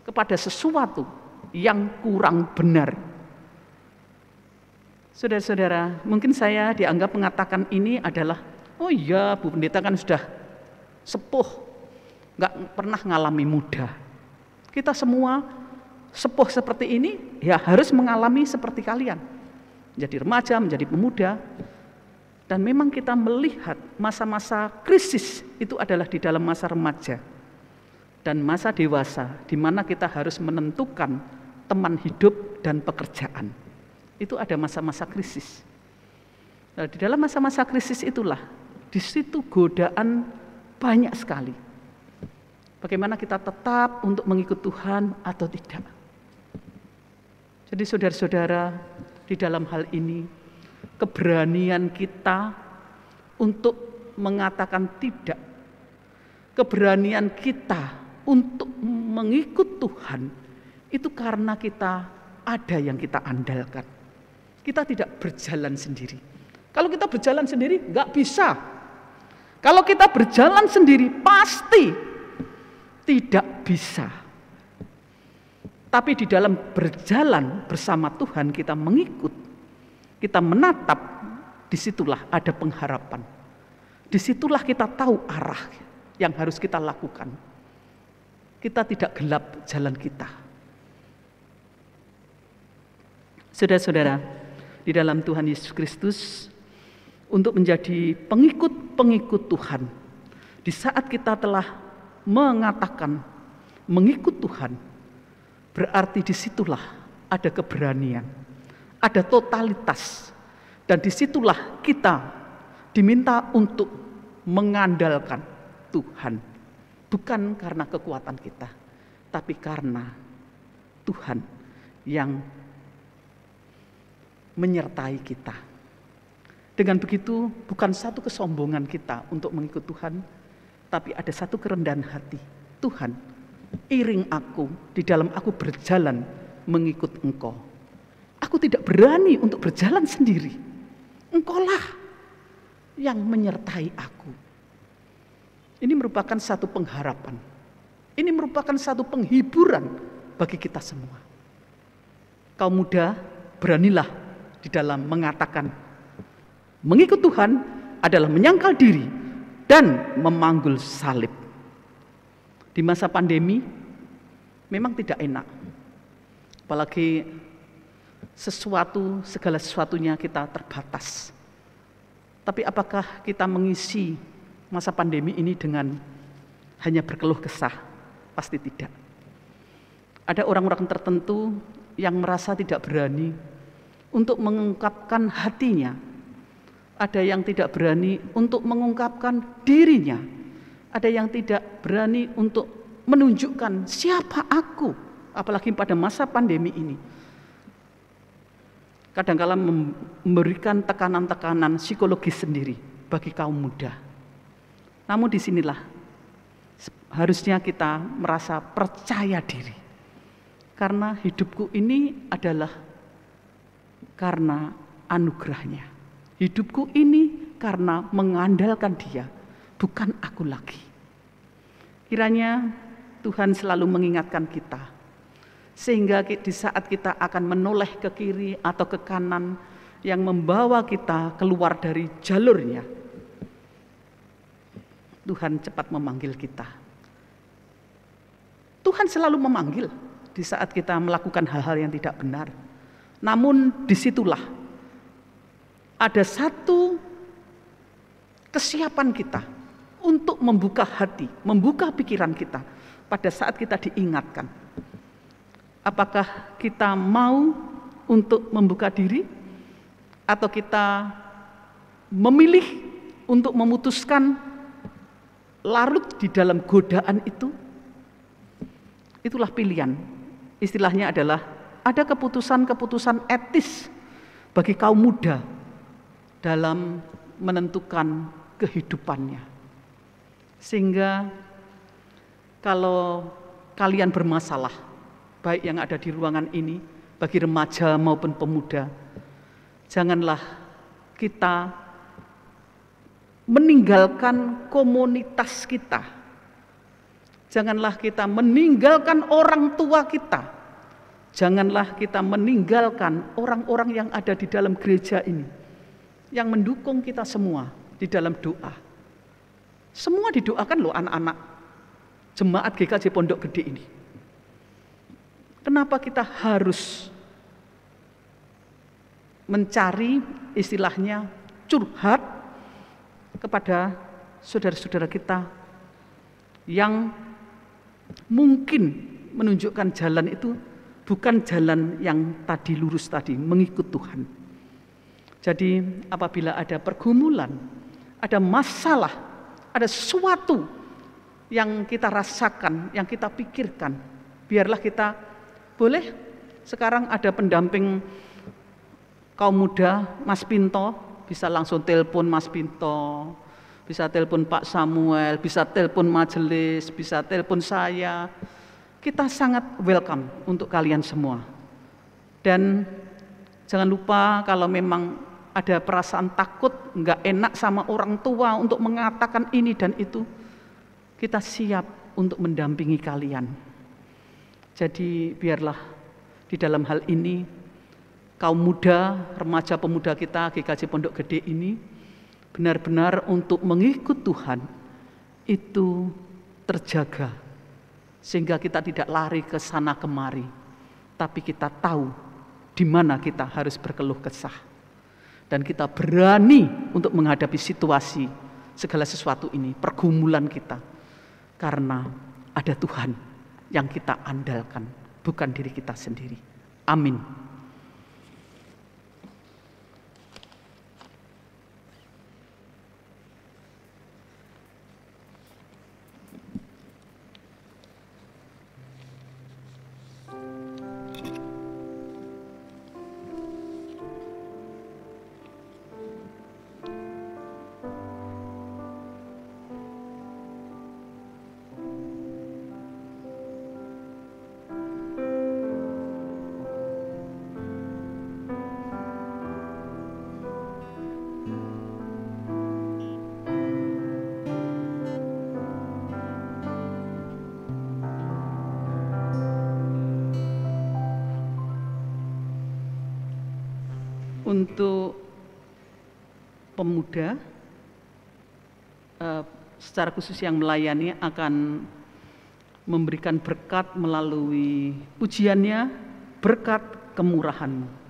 kepada sesuatu yang kurang benar. Saudara-saudara, mungkin saya dianggap mengatakan ini adalah, oh iya Bu Pendeta kan sudah sepuh, nggak pernah ngalami muda. Kita semua sepuh seperti ini ya harus mengalami seperti kalian, menjadi remaja, menjadi pemuda. Dan memang kita melihat masa-masa krisis itu adalah di dalam masa remaja dan masa dewasa, di mana kita harus menentukan teman hidup dan pekerjaan. Itu ada masa-masa krisis. Nah, di dalam masa-masa krisis itulah, di situ godaan banyak sekali. Bagaimana kita tetap untuk mengikut Tuhan atau tidak. Jadi saudara-saudara, di dalam hal ini, keberanian kita untuk mengatakan tidak, keberanian kita untuk mengikut Tuhan, itu karena kita ada yang kita andalkan. Kita tidak berjalan sendiri. Kalau kita berjalan sendiri, nggak bisa. Kalau kita berjalan sendiri, pasti tidak bisa. Tapi di dalam berjalan bersama Tuhan, kita mengikut, kita menatap, disitulah ada pengharapan. Disitulah kita tahu arah yang harus kita lakukan. Kita tidak gelap jalan kita. Saudara-saudara, di dalam Tuhan Yesus Kristus, untuk menjadi pengikut-pengikut Tuhan, di saat kita telah mengatakan mengikut Tuhan, berarti disitulah ada keberanian, ada totalitas, dan disitulah kita diminta untuk mengandalkan Tuhan, bukan karena kekuatan kita, tapi karena Tuhan yang menyertai kita. Dengan begitu, bukan satu kesombongan kita untuk mengikut Tuhan, tapi ada satu kerendahan hati. Tuhan, iring aku, di dalam aku berjalan mengikut Engkau. Aku tidak berani untuk berjalan sendiri. Engkaulah yang menyertai aku. Ini merupakan satu pengharapan. Ini merupakan satu penghiburan bagi kita semua. Kaum muda, beranilah di dalam mengatakan mengikut Tuhan adalah menyangkal diri dan memanggul salib. Di masa pandemi memang tidak enak, apalagi segala sesuatunya kita terbatas. Tapi apakah kita mengisi masa pandemi ini dengan hanya berkeluh kesah? Pasti tidak. Ada orang-orang tertentu yang merasa tidak berani untuk mengungkapkan hatinya. Ada yang tidak berani untuk mengungkapkan dirinya. Ada yang tidak berani untuk menunjukkan siapa aku, apalagi pada masa pandemi ini. Kadang-kala memberikan tekanan-tekanan psikologis sendiri bagi kaum muda. Namun disinilah harusnya kita merasa percaya diri. Karena hidupku ini adalah karena anugerahnya. Hidupku ini karena mengandalkan Dia, bukan aku lagi. Kiranya Tuhan selalu mengingatkan kita, sehingga di saat kita akan menoleh ke kiri atau ke kanan yang membawa kita keluar dari jalurnya, Tuhan cepat memanggil kita. Tuhan selalu memanggil di saat kita melakukan hal-hal yang tidak benar. Namun disitulah ada satu kesiapan kita untuk membuka hati, membuka pikiran kita pada saat kita diingatkan. Apakah kita mau untuk membuka diri atau kita memilih untuk memutuskan larut di dalam godaan itu? Itulah pilihan. Istilahnya adalah ada keputusan-keputusan etis bagi kaum muda dalam menentukan kehidupannya. Sehingga kalau kalian bermasalah, baik yang ada di ruangan ini, bagi remaja maupun pemuda, janganlah kita meninggalkan komunitas kita. Janganlah kita meninggalkan orang tua kita. Janganlah kita meninggalkan orang-orang yang ada di dalam gereja ini, yang mendukung kita semua di dalam doa. Semua didoakan loh anak-anak jemaat GKJ Pondok Gede ini. Kenapa kita harus mencari istilahnya curhat kepada saudara-saudara kita yang mungkin menunjukkan jalan itu bukan jalan yang tadi lurus tadi, mengikut Tuhan. Jadi apabila ada pergumulan, ada masalah, ada sesuatu yang kita rasakan, yang kita pikirkan, biarlah kita boleh sekarang ada pendamping kaum muda, Mas Pinto, bisa langsung telepon Mas Pinto, bisa telepon Pak Samuel, bisa telepon majelis, bisa telepon saya. Kita sangat welcome untuk kalian semua. Dan jangan lupa kalau memang ada perasaan takut, nggak enak sama orang tua untuk mengatakan ini dan itu, kita siap untuk mendampingi kalian. Jadi biarlah di dalam hal ini kaum muda, remaja pemuda kita GKJ Pondok Gede ini benar-benar untuk mengikut Tuhan itu terjaga, sehingga kita tidak lari ke sana kemari, tapi kita tahu di mana kita harus berkeluh kesah, dan kita berani untuk menghadapi situasi segala sesuatu ini, pergumulan kita, karena ada Tuhan yang kita andalkan, bukan diri kita sendiri. Amin. Untuk pemuda, secara khusus yang melayani akan memberikan berkat melalui pujiannya, berkat kemurahan-Mu.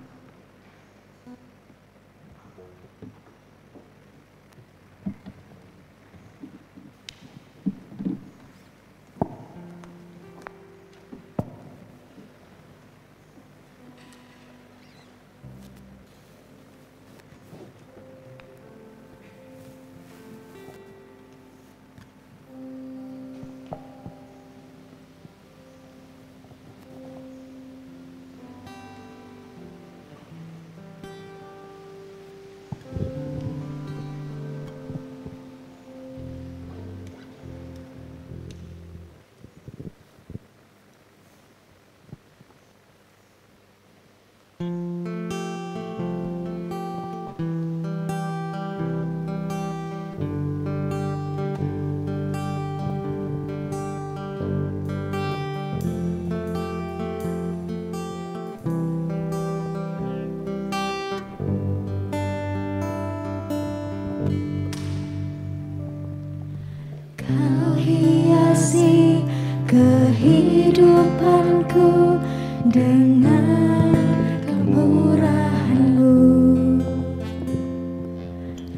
Kau hiasi kehidupanku dengan kemurahan-Mu.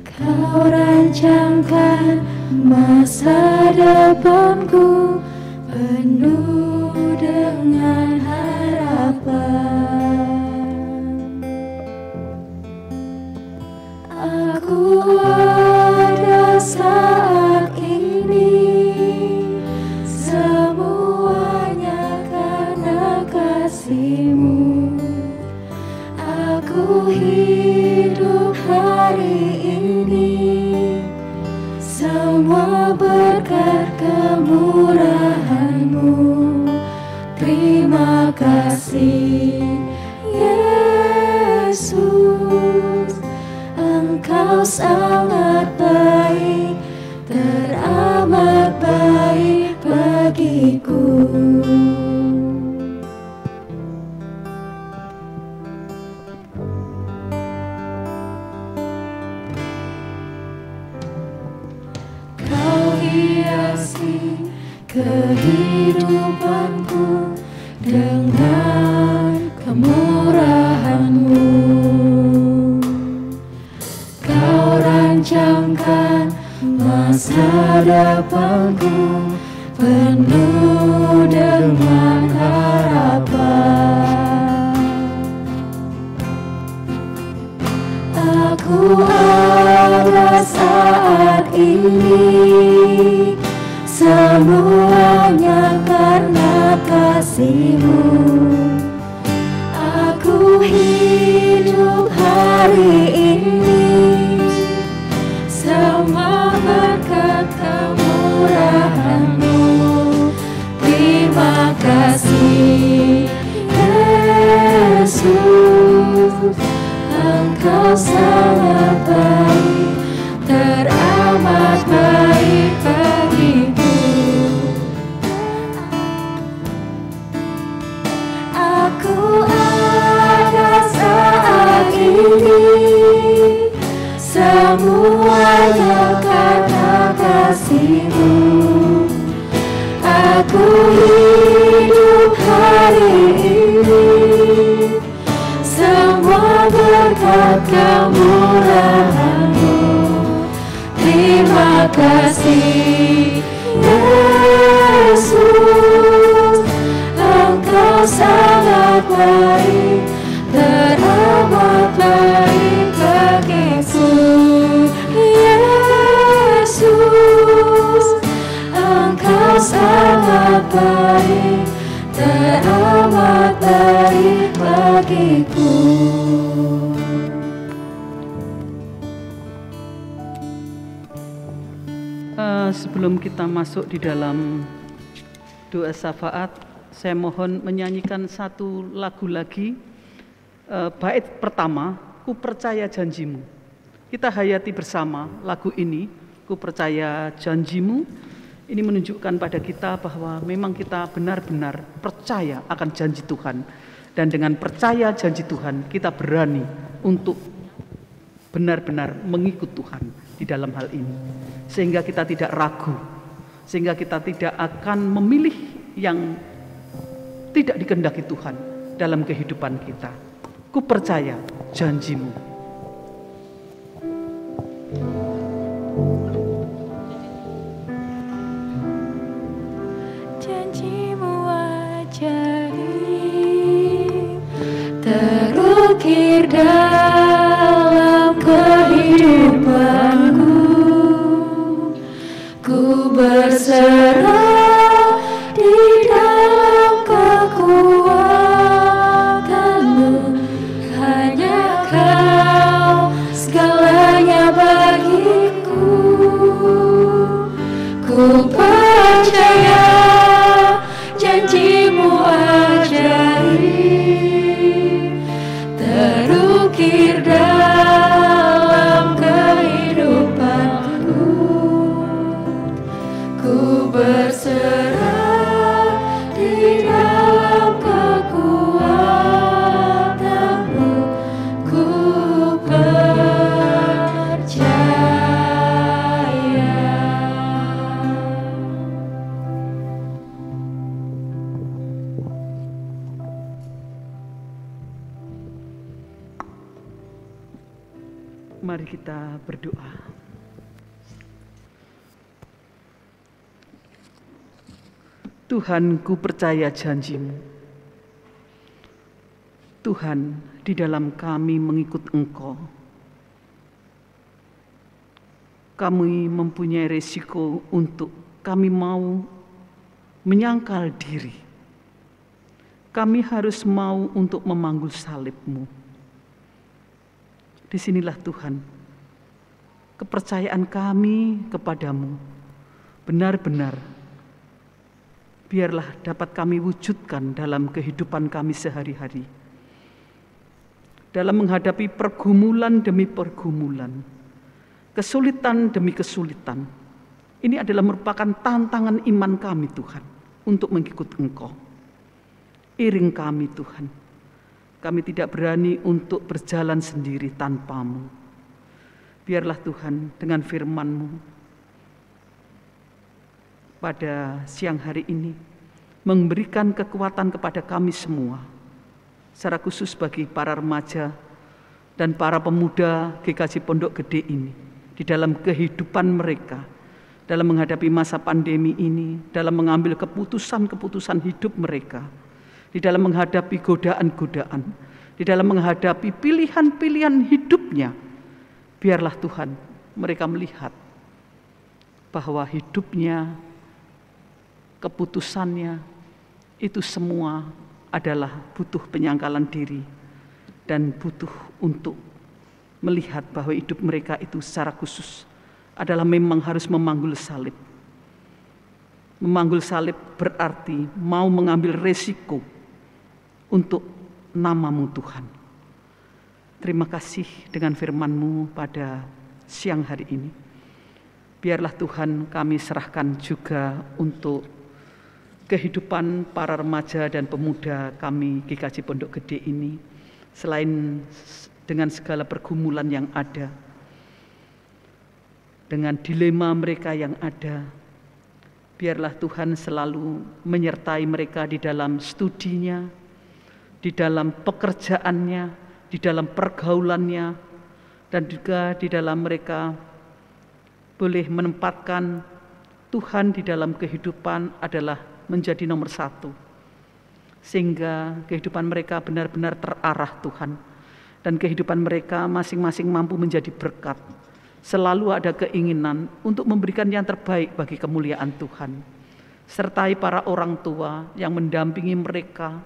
Kau rancangkan masa depanku penuh dengan harapan. Aku ada saat ini, semuanya karena kasih-Mu. Aku hidup hari ini, semua berkat kemurahan-Mu. Terima kasih Yesus, Engkau sangat baik, teramat baik bagiku. Kau hiasi kehidupanku dengan kemurahan-Mu. Kau rancangkan masa depanku penuh dengan harapan. Aku ada saat ini, semuanya karena kasih-Mu. Aku hidup hari ini, semua berkat kemurahan-Mu. Terima kasih Yesus, Engkau sangat baik, teramat baik bagiku. semuanya karena kasih-Mu. Aku hidup hari ini, semua berkat kemurahan-Mu. Terima kasih Yesus, Engkau sangat baik, teramat baik bagiku. Yesus, Engkau sangat baik, teramat baik bagiku. Sebelum kita masuk di dalam doa syafaat, saya mohon menyanyikan satu lagu lagi. Bait pertama, Ku Percaya Janji-Mu. Kita hayati bersama lagu ini, Ku Percaya Janji-Mu. Ini menunjukkan pada kita bahwa memang kita benar-benar percaya akan janji Tuhan. Dan dengan percaya janji Tuhan, kita berani untuk benar-benar mengikut Tuhan di dalam hal ini. Sehingga kita tidak ragu, sehingga kita tidak akan memilih yang tidak dikehendaki Tuhan dalam kehidupan kita. Ku percaya janji-Mu. Janji-Mu ajaib, terukir dalam kehidupanku. Ku berserah di dalam kekuatan-Mu. Hanya Kau segalanya bagiku. Ku percaya janji-Mu ajaib, terukir dalam kehidupanku. Ku berserah di dalam kekuatan-Mu. Ku percaya. Mari kita berdoa. Tuhan, ku percaya janji-Mu. Tuhan, di dalam kami mengikut Engkau, kami mempunyai resiko untuk kami mau menyangkal diri. Kami harus mau untuk memanggul salib-Mu. Disinilah Tuhan, kepercayaan kami kepadamu benar-benar biarlah dapat kami wujudkan dalam kehidupan kami sehari-hari. Dalam menghadapi pergumulan demi pergumulan, kesulitan demi kesulitan, ini adalah merupakan tantangan iman kami Tuhan untuk mengikut Engkau. Iring kami Tuhan, kami tidak berani untuk berjalan sendiri tanpa-Mu. Biarlah Tuhan dengan firman-Mu pada siang hari ini memberikan kekuatan kepada kami semua, secara khusus bagi para remaja dan para pemuda GKJ Pondok Gede ini, di dalam kehidupan mereka, dalam menghadapi masa pandemi ini, dalam mengambil keputusan-keputusan hidup mereka, di dalam menghadapi godaan-godaan, di dalam menghadapi pilihan-pilihan hidupnya. Biarlah Tuhan mereka melihat bahwa hidupnya, keputusannya, itu semua adalah butuh penyangkalan diri dan butuh untuk melihat bahwa hidup mereka itu secara khusus adalah memang harus memanggul salib. Memanggul salib berarti mau mengambil resiko untuk nama-Mu Tuhan. Terima kasih dengan firman-Mu pada siang hari ini. Biarlah Tuhan kami serahkan juga untuk kehidupan para remaja dan pemuda kami GKJ Pondok Gede ini. Selain dengan segala pergumulan yang ada, dengan dilema mereka yang ada. Biarlah Tuhan selalu menyertai mereka di dalam studinya, di dalam pekerjaannya, di dalam pergaulannya, dan juga di dalam mereka boleh menempatkan Tuhan di dalam kehidupan adalah menjadi nomor satu. Sehingga kehidupan mereka benar-benar terarah Tuhan. Dan kehidupan mereka masing-masing mampu menjadi berkat. Selalu ada keinginan untuk memberikan yang terbaik bagi kemuliaan Tuhan. Sertai para orang tua yang mendampingi mereka.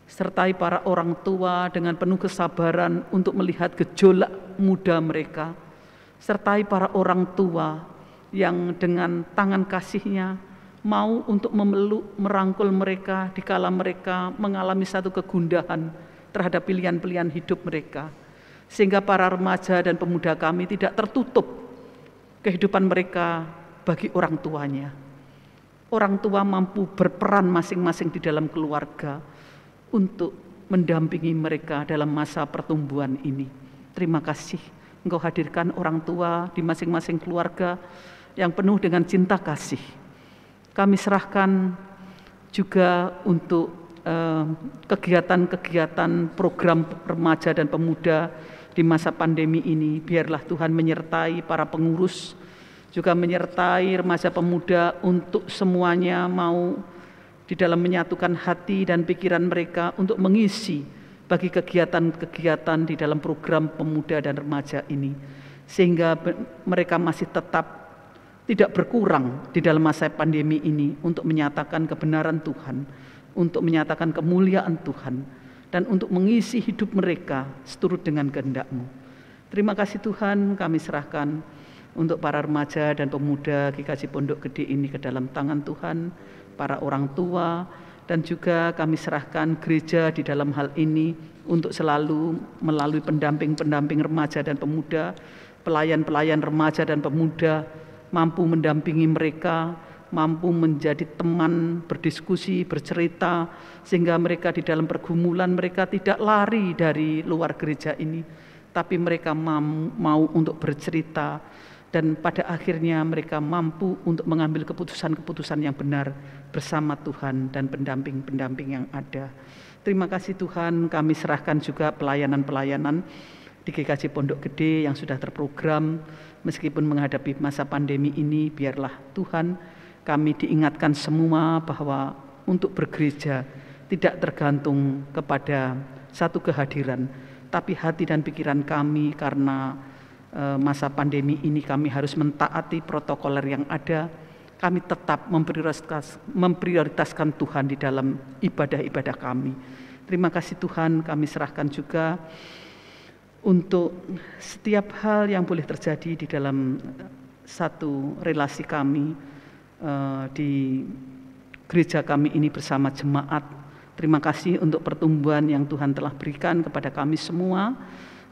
Sertai para orang tua dengan penuh kesabaran untuk melihat gejolak muda mereka. Sertai para orang tua yang dengan tangan kasihnya mau untuk memeluk, merangkul mereka dikala mereka mengalami satu kegundahan terhadap pilihan-pilihan hidup mereka. Sehingga para remaja dan pemuda kami tidak tertutup kehidupan mereka bagi orang tuanya. Orang tua mampu berperan masing-masing di dalam keluarga untuk mendampingi mereka dalam masa pertumbuhan ini. Terima kasih Engkau hadirkan orang tua di masing-masing keluarga yang penuh dengan cinta kasih. Kami serahkan juga untuk kegiatan-kegiatan program remaja dan pemuda di masa pandemi ini. Biarlah Tuhan menyertai para pengurus, juga menyertai remaja pemuda untuk semuanya mau di dalam menyatukan hati dan pikiran mereka untuk mengisi bagi kegiatan-kegiatan di dalam program pemuda dan remaja ini. Sehingga mereka masih tetap tidak berkurang di dalam masa pandemi ini untuk menyatakan kebenaran Tuhan, untuk menyatakan kemuliaan Tuhan, dan untuk mengisi hidup mereka seturut dengan kehendak-Mu. Terima kasih Tuhan, kami serahkan untuk para remaja dan pemuda GKJ Pondok Gede ini ke dalam tangan Tuhan, para orang tua, dan juga kami serahkan gereja di dalam hal ini untuk selalu melalui pendamping-pendamping remaja dan pemuda, pelayan-pelayan remaja dan pemuda, mampu mendampingi mereka, mampu menjadi teman, berdiskusi, bercerita, sehingga mereka di dalam pergumulan mereka tidak lari dari luar gereja ini, tapi mereka mau untuk bercerita, dan pada akhirnya mereka mampu untuk mengambil keputusan-keputusan yang benar bersama Tuhan dan pendamping-pendamping yang ada. Terima kasih Tuhan, kami serahkan juga pelayanan-pelayanan di GKJ Pondok Gede yang sudah terprogram. Meskipun menghadapi masa pandemi ini, biarlah Tuhan kami diingatkan semua bahwa untuk bergereja tidak tergantung kepada satu kehadiran, tapi hati dan pikiran kami karena masa pandemi ini kami harus mentaati protokoler yang ada. Kami tetap memprioritaskan Tuhan di dalam ibadah-ibadah kami. Terima kasih Tuhan, kami serahkan juga untuk setiap hal yang boleh terjadi di dalam satu relasi kami di gereja kami ini bersama jemaat. Terima kasih untuk pertumbuhan yang Tuhan telah berikan kepada kami semua.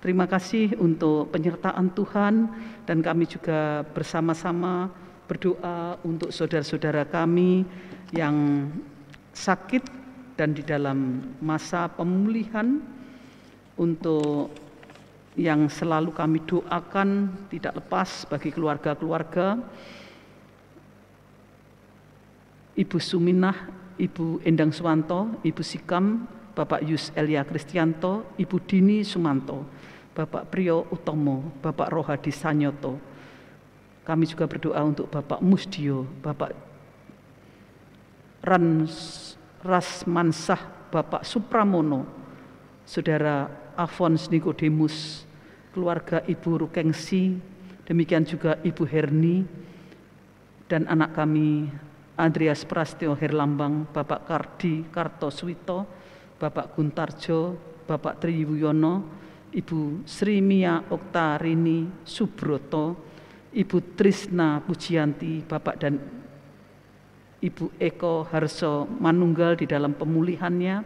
Terima kasih untuk penyertaan Tuhan, dan kami juga bersama-sama berdoa untuk saudara-saudara kami yang sakit dan di dalam masa pemulihan, untuk yang selalu kami doakan tidak lepas bagi keluarga-keluarga Ibu Suminah, Ibu Endang Suwanto, Ibu Sikam, Bapak Yus Elia Kristianto, Ibu Dini Sumanto, Bapak Priyo Utomo, Bapak Rohadi Sanyoto. Kami juga berdoa untuk Bapak Musdio, Bapak Rasmansah, Bapak Supramono, Saudara Afons Nikodemus, keluarga Ibu Rukengsi, demikian juga Ibu Herni, dan anak kami Andreas Prastio Herlambang, Bapak Kardi Kartoswito, Bapak Guntarjo, Bapak Triwuyono, Ibu Sri Mia Oktarini Subroto, Ibu Trisna Pujianti, Bapak dan Ibu Eko Harso Manunggal di dalam pemulihannya,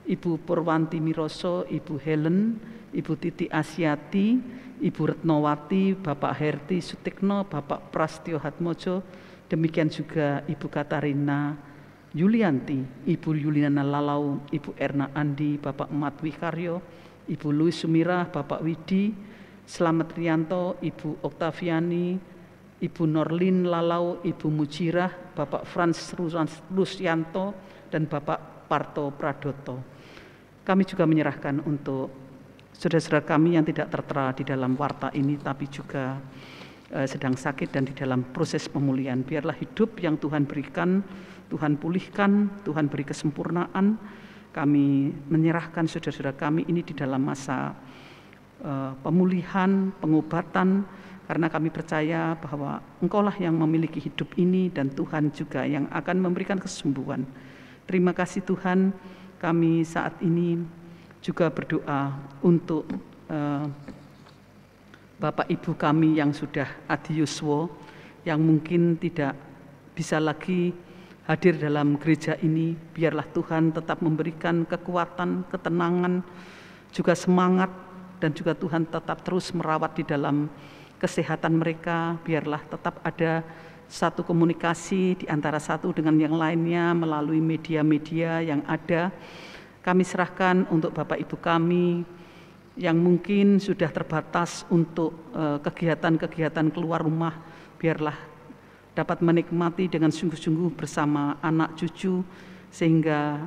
Ibu Purwanti Miroso, Ibu Helen, Ibu Titi Asyati, Ibu Retnowati, Bapak Herti Sutikno, Bapak Prastio Hatmojo, demikian juga Ibu Katarina Yulianti, Ibu Yuliana Lalau, Ibu Erna Andi, Bapak Mat Wikaryo, Ibu Louis Sumirah, Bapak Widi, Slamet Rianto, Ibu Oktaviani, Ibu Norlin Lalau, Ibu Mujirah, Bapak Frans Rusyanto, dan Bapak Parto Pradoto. Kami juga menyerahkan untuk saudara-saudara kami yang tidak tertera di dalam warta ini, tapi juga sedang sakit dan di dalam proses pemulihan. Biarlah hidup yang Tuhan berikan, Tuhan pulihkan, Tuhan beri kesempurnaan. Kami menyerahkan saudara-saudara kami ini di dalam masa pemulihan, pengobatan, karena kami percaya bahwa Engkaulah yang memiliki hidup ini dan Tuhan juga yang akan memberikan kesembuhan. Terima kasih Tuhan, kami saat ini juga berdoa untuk Bapak Ibu kami yang sudah adiuswo, yang mungkin tidak bisa lagi hadir dalam gereja ini. Biarlah Tuhan tetap memberikan kekuatan, ketenangan, juga semangat, dan juga Tuhan tetap terus merawat di dalam kesehatan mereka. Biarlah tetap ada satu komunikasi di antara satu dengan yang lainnya melalui media-media yang ada. Kami serahkan untuk Bapak Ibu kami yang mungkin sudah terbatas untuk kegiatan-kegiatan keluar rumah. Biarlah dapat menikmati dengan sungguh-sungguh bersama anak cucu, sehingga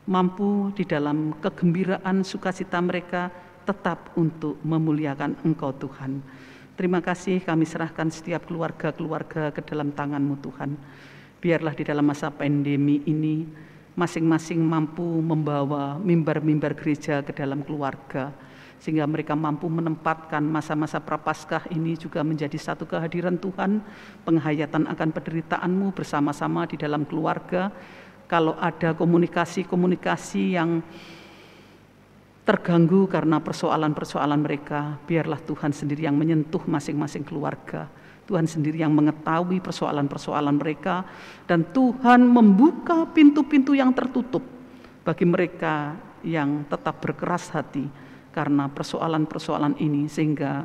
mampu di dalam kegembiraan sukacita mereka tetap untuk memuliakan Engkau Tuhan. Terima kasih, kami serahkan setiap keluarga-keluarga ke dalam tangan-Mu Tuhan. Biarlah di dalam masa pandemi ini masing-masing mampu membawa mimbar-mimbar gereja ke dalam keluarga, sehingga mereka mampu menempatkan masa-masa prapaskah ini juga menjadi satu kehadiran Tuhan, penghayatan akan penderitaan-Mu bersama-sama di dalam keluarga. Kalau ada komunikasi-komunikasi yang terganggu karena persoalan-persoalan mereka, biarlah Tuhan sendiri yang menyentuh masing-masing keluarga. Tuhan sendiri yang mengetahui persoalan-persoalan mereka, dan Tuhan membuka pintu-pintu yang tertutup bagi mereka yang tetap berkeras hati karena persoalan-persoalan ini, sehingga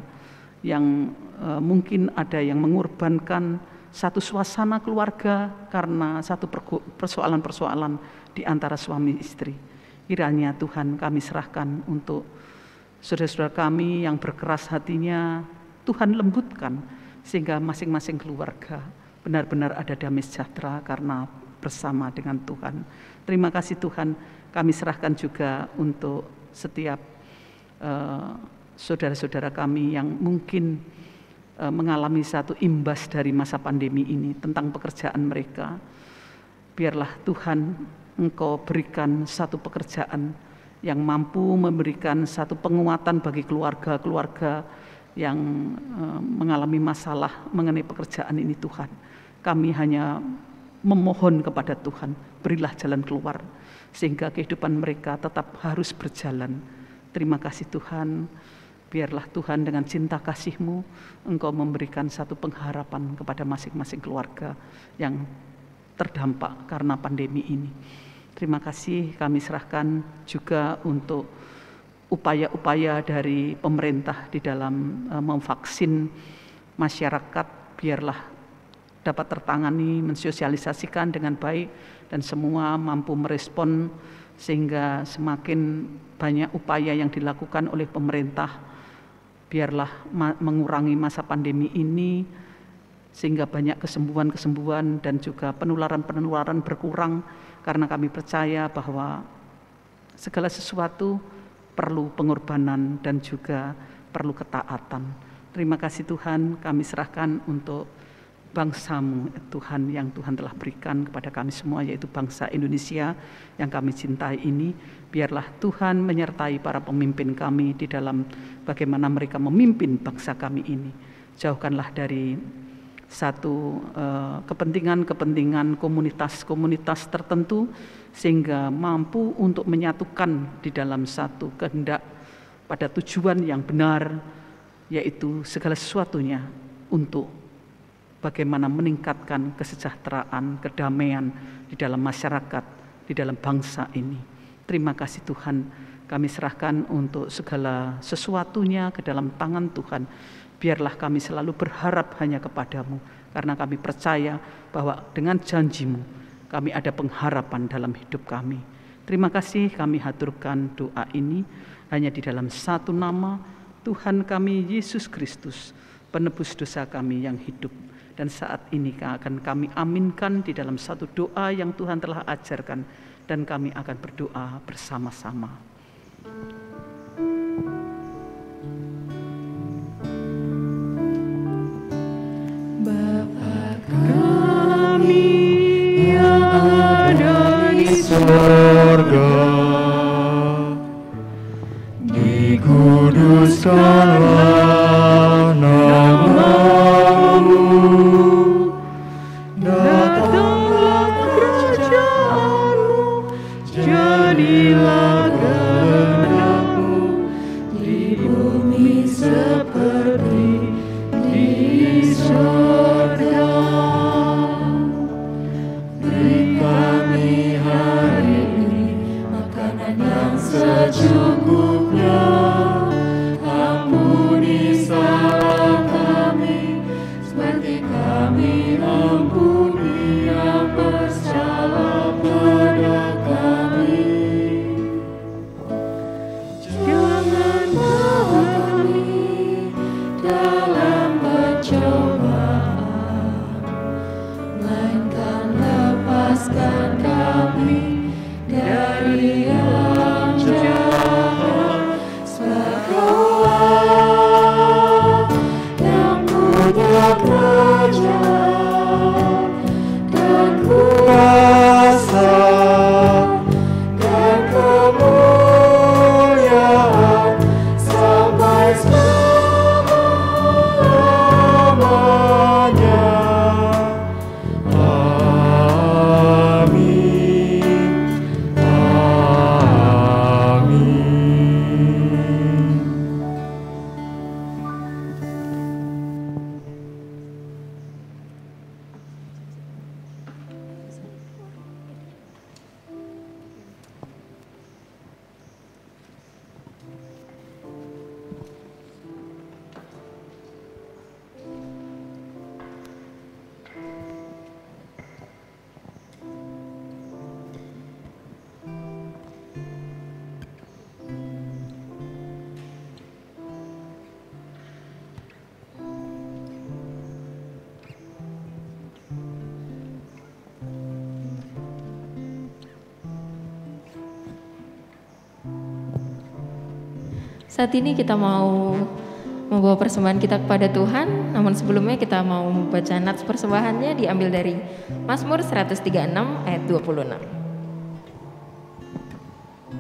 yang mungkin ada yang mengorbankan satu suasana keluarga karena satu persoalan-persoalan di antara suami istri. Kiranya Tuhan kami serahkan untuk saudara-saudara kami yang berkeras hatinya, Tuhan lembutkan sehingga masing-masing keluarga benar-benar ada damai sejahtera karena bersama dengan Tuhan. Terima kasih Tuhan, kami serahkan juga untuk setiap saudara-saudara kami yang mungkin mengalami satu imbas dari masa pandemi ini tentang pekerjaan mereka. Biarlah Tuhan Engkau berikan satu pekerjaan yang mampu memberikan satu penguatan bagi keluarga-keluarga yang mengalami masalah mengenai pekerjaan ini Tuhan. Kami hanya memohon kepada Tuhan, berilah jalan keluar sehingga kehidupan mereka tetap harus berjalan. Terima kasih Tuhan, biarlah Tuhan dengan cinta kasih-Mu Engkau memberikan satu pengharapan kepada masing-masing keluarga yang terdampak karena pandemi ini. Terima kasih, kami serahkan juga untuk upaya-upaya dari pemerintah di dalam memvaksin masyarakat. Biarlah dapat tertangani, mensosialisasikan dengan baik, dan semua mampu merespon sehingga semakin banyak upaya yang dilakukan oleh pemerintah. Biarlah mengurangi masa pandemi ini sehingga banyak kesembuhan-kesembuhan dan juga penularan-penularan berkurang, karena kami percaya bahwa segala sesuatu perlu pengorbanan dan juga perlu ketaatan. Terima kasih Tuhan, kami serahkan untuk bangsa-Mu Tuhan yang Tuhan telah berikan kepada kami semua, yaitu bangsa Indonesia yang kami cintai ini. Biarlah Tuhan menyertai para pemimpin kami di dalam bagaimana mereka memimpin bangsa kami ini. Jauhkanlah dari satu kepentingan-kepentingan komunitas-komunitas tertentu sehingga mampu untuk menyatukan di dalam satu kehendak pada tujuan yang benar, yaitu segala sesuatunya untuk bagaimana meningkatkan kesejahteraan, kedamaian di dalam masyarakat, di dalam bangsa ini. Terima kasih Tuhan, kami serahkan untuk segala sesuatunya ke dalam tangan Tuhan. Biarlah kami selalu berharap hanya kepada-Mu, karena kami percaya bahwa dengan janji-Mu kami ada pengharapan dalam hidup kami. Terima kasih, kami haturkan doa ini hanya di dalam satu nama, Tuhan kami Yesus Kristus, penebus dosa kami yang hidup. Dan saat ini akan kami aminkan di dalam satu doa yang Tuhan telah ajarkan, dan kami akan berdoa bersama-sama. Bapa kami yang ada di surga, dikuduskanlah nama-Mu, datanglah kerajaan-Mu, jadilah kehendak-Mu di bumi seperti di surga. Beri kami hari ini makanan yang secukupnya. Ampuni salah kami seperti kami ampuni yang bersalah pada kami. Jangan bawa kami dalam pencobaan, melainkan lepaskan kami dari yang jahat. Sebab Kau-lah yang punya kerajaan dan kuasa dan kemuliaan sampai selama-lamanya. Amin. Amin. Saat ini kita mau membawa persembahan kita kepada Tuhan, namun sebelumnya kita mau membaca nats persembahannya diambil dari Mazmur 136 ayat 26.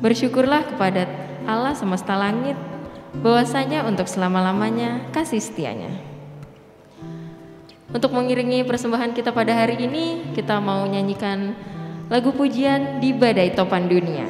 Bersyukurlah kepada Allah semesta langit, bahwasanya untuk selama-lamanya kasih setianya. Untuk mengiringi persembahan kita pada hari ini, kita mau nyanyikan lagu pujian Di Badai Topan Dunia.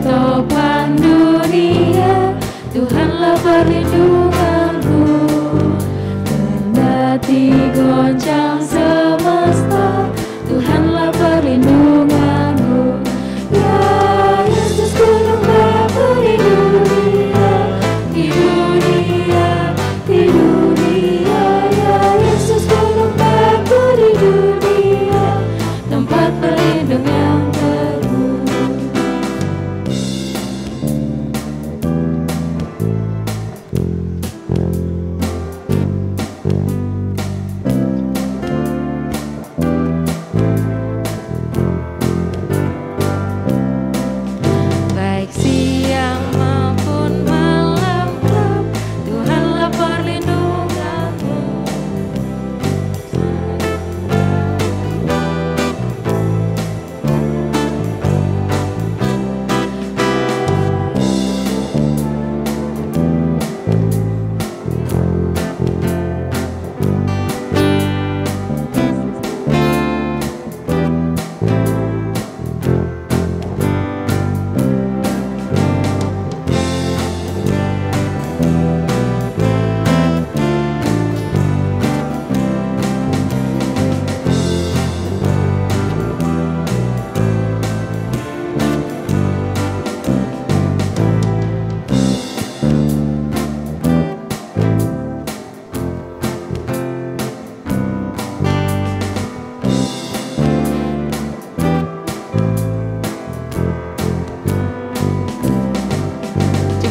Topan dunia, Tuhanlah perlindunganku. Kendati goncang semesta, Tuhanlah perlindunganku. Ya Yesus gunung batu di dunia, di dunia, di dunia. Ya Yesus gunung batu di dunia, tempat perlindungan yang teguh.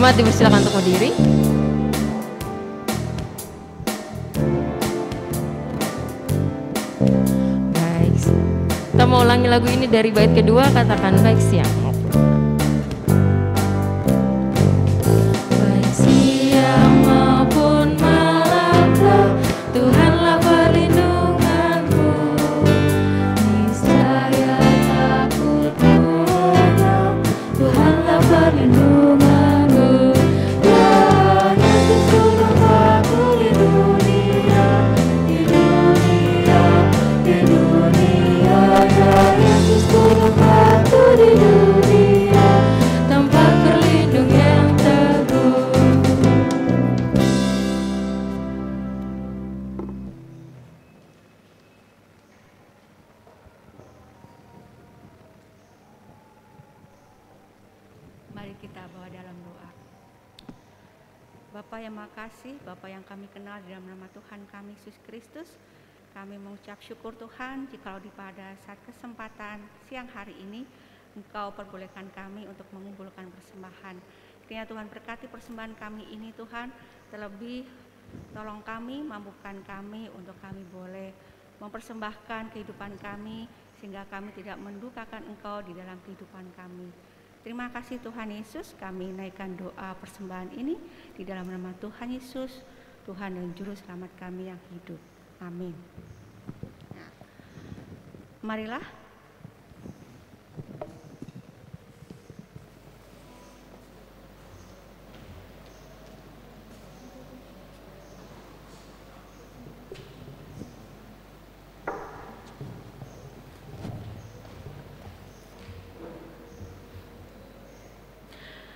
Jemaat dipersilakan untuk berdiri. Baik. Kita mau ulangi lagu ini dari bait kedua, katakan baik siang. Baik siang maupun malam, Tuhanlah perlindunganku. Niscaya takutku lenyap, Tuhanlah perlindunganku. Ya Yesus turun aku di dunia, di dunia, di dunia. Ya Yesus turun aku di dunia, tempat berlindung yang teguh. Mari kita bawa dalam doa. Bapa yang makasih, Bapa yang kami kenal di dalam nama Tuhan kami Yesus Kristus, kami mengucap syukur Tuhan jikalau pada saat kesempatan siang hari ini Engkau perbolehkan kami untuk mengumpulkan persembahan. Kiranya Tuhan berkati persembahan kami ini Tuhan, terlebih tolong kami, mampukan kami untuk kami boleh mempersembahkan kehidupan kami sehingga kami tidak mendukakan Engkau di dalam kehidupan kami. Terima kasih Tuhan Yesus, kami naikkan doa persembahan ini di dalam nama Tuhan Yesus, Tuhan dan Juru Selamat kami yang hidup. Amin. Nah, marilah.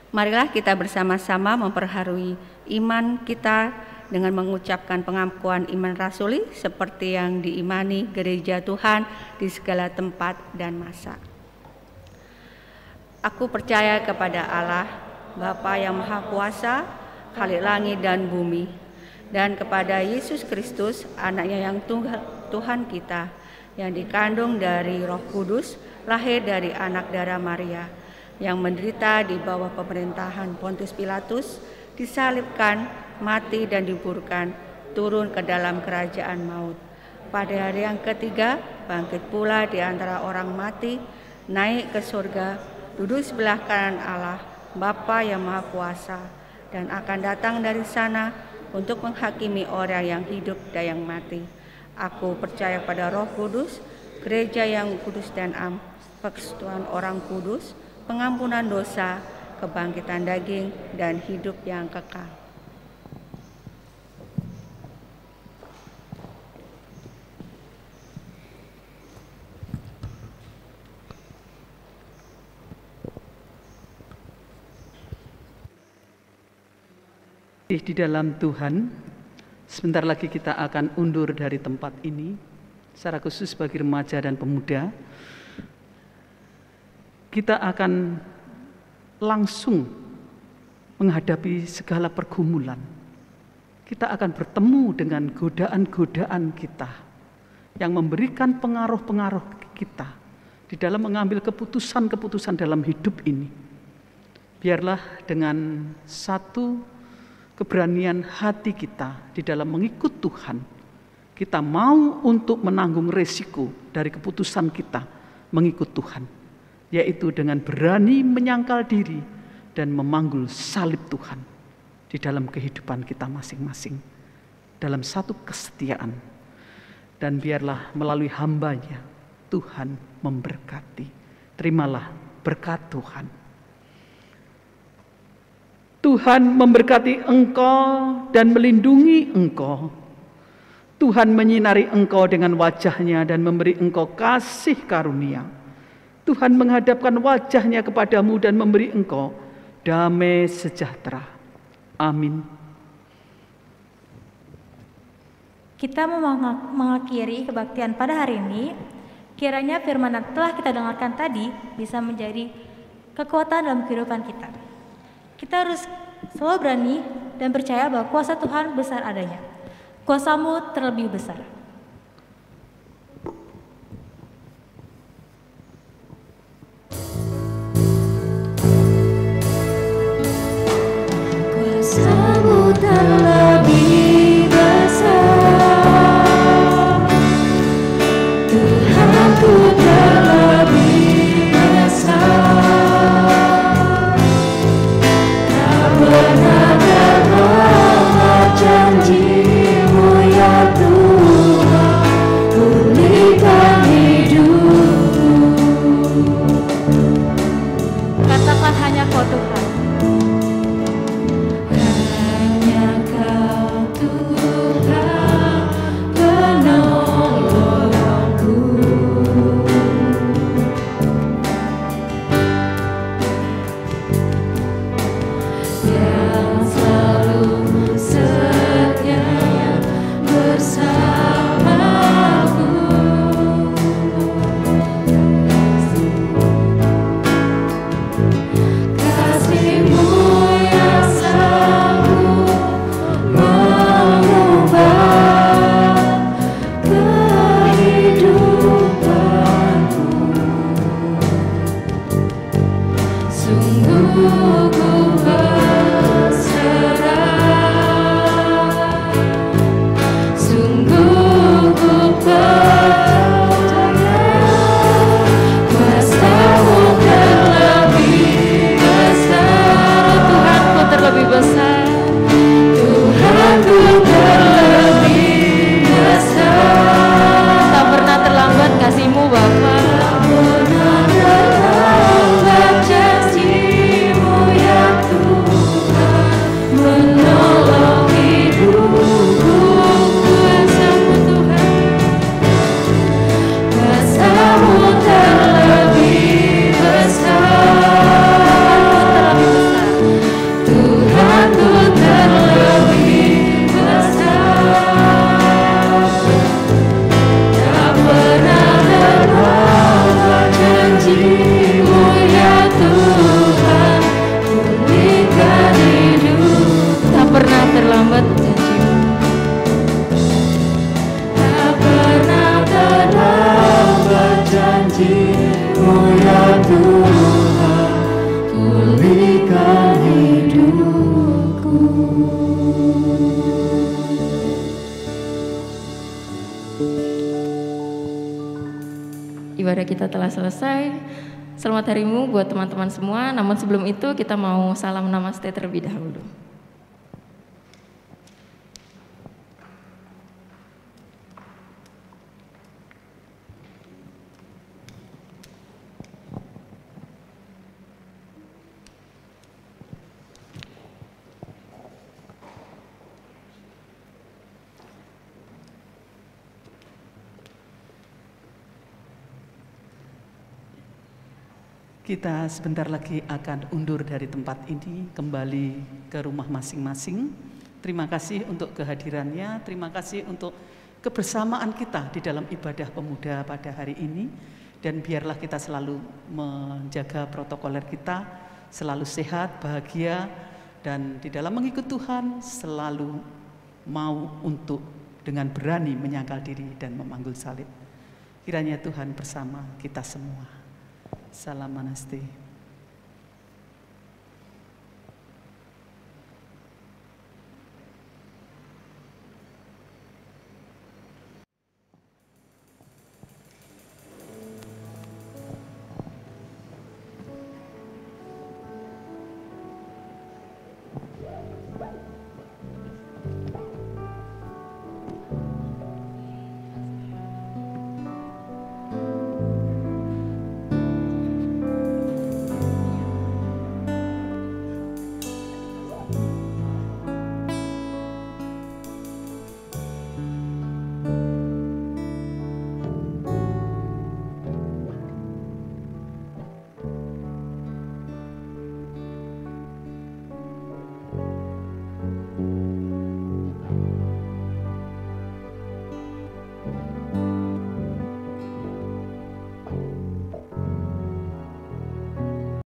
Marilah kita bersama-sama memperharui iman kita dengan mengucapkan pengakuan iman rasuli seperti yang diimani gereja Tuhan di segala tempat dan masa. Aku percaya kepada Allah, Bapa yang Maha Kuasa, Khalik langit dan bumi, dan kepada Yesus Kristus, anaknya yang tunggal Tuhan kita, yang dikandung dari Roh Kudus, lahir dari anak darah Maria, yang menderita di bawah pemerintahan Pontius Pilatus, disalibkan, mati dan dikuburkan, turun ke dalam kerajaan maut. Pada hari yang ketiga, bangkit pula di antara orang mati, naik ke surga, duduk sebelah kanan Allah, Bapa yang Maha Kuasa, dan akan datang dari sana untuk menghakimi orang yang hidup dan yang mati. Aku percaya pada Roh Kudus, gereja yang kudus dan am, persekutuan orang kudus, pengampunan dosa, kebangkitan daging, dan hidup yang kekal. Di dalam Tuhan, sebentar lagi kita akan undur dari tempat ini, secara khusus bagi remaja dan pemuda. Kita akan langsung menghadapi segala pergumulan. Kita akan bertemu dengan godaan-godaan kita yang memberikan pengaruh-pengaruh kita di dalam mengambil keputusan-keputusan dalam hidup ini. Biarlah dengan satu keberanian hati kita di dalam mengikut Tuhan, kita mau untuk menanggung resiko dari keputusan kita mengikut Tuhan, yaitu dengan berani menyangkal diri dan memanggul salib Tuhan di dalam kehidupan kita masing-masing, dalam satu kesetiaan. Dan biarlah melalui hamba-Nya Tuhan memberkati. Terimalah berkat Tuhan. Tuhan memberkati engkau dan melindungi engkau. Tuhan menyinari engkau dengan wajah-Nya dan memberi engkau kasih karunia. Tuhan menghadapkan wajah-Nya kepadamu dan memberi engkau damai sejahtera. Amin. Kita mengakhiri kebaktian pada hari ini. Kiranya firman yang telah kita dengarkan tadi bisa menjadi kekuatan dalam kehidupan kita. Kita harus selalu berani dan percaya bahwa kuasa Tuhan besar adanya. Kuasamu terlebih besar. Ibadah kita telah selesai. Selamat harimu buat teman-teman semua. Namun sebelum itu kita mau salam namaste terlebih dahulu. Kita sebentar lagi akan undur dari tempat ini, kembali ke rumah masing-masing. Terima kasih untuk kehadirannya, terima kasih untuk kebersamaan kita di dalam ibadah pemuda pada hari ini. Dan biarlah kita selalu menjaga protokoler kita, selalu sehat, bahagia, dan di dalam mengikut Tuhan selalu mau untuk dengan berani menyangkal diri dan memanggul salib. Kiranya Tuhan bersama kita semua. Salam Manasti.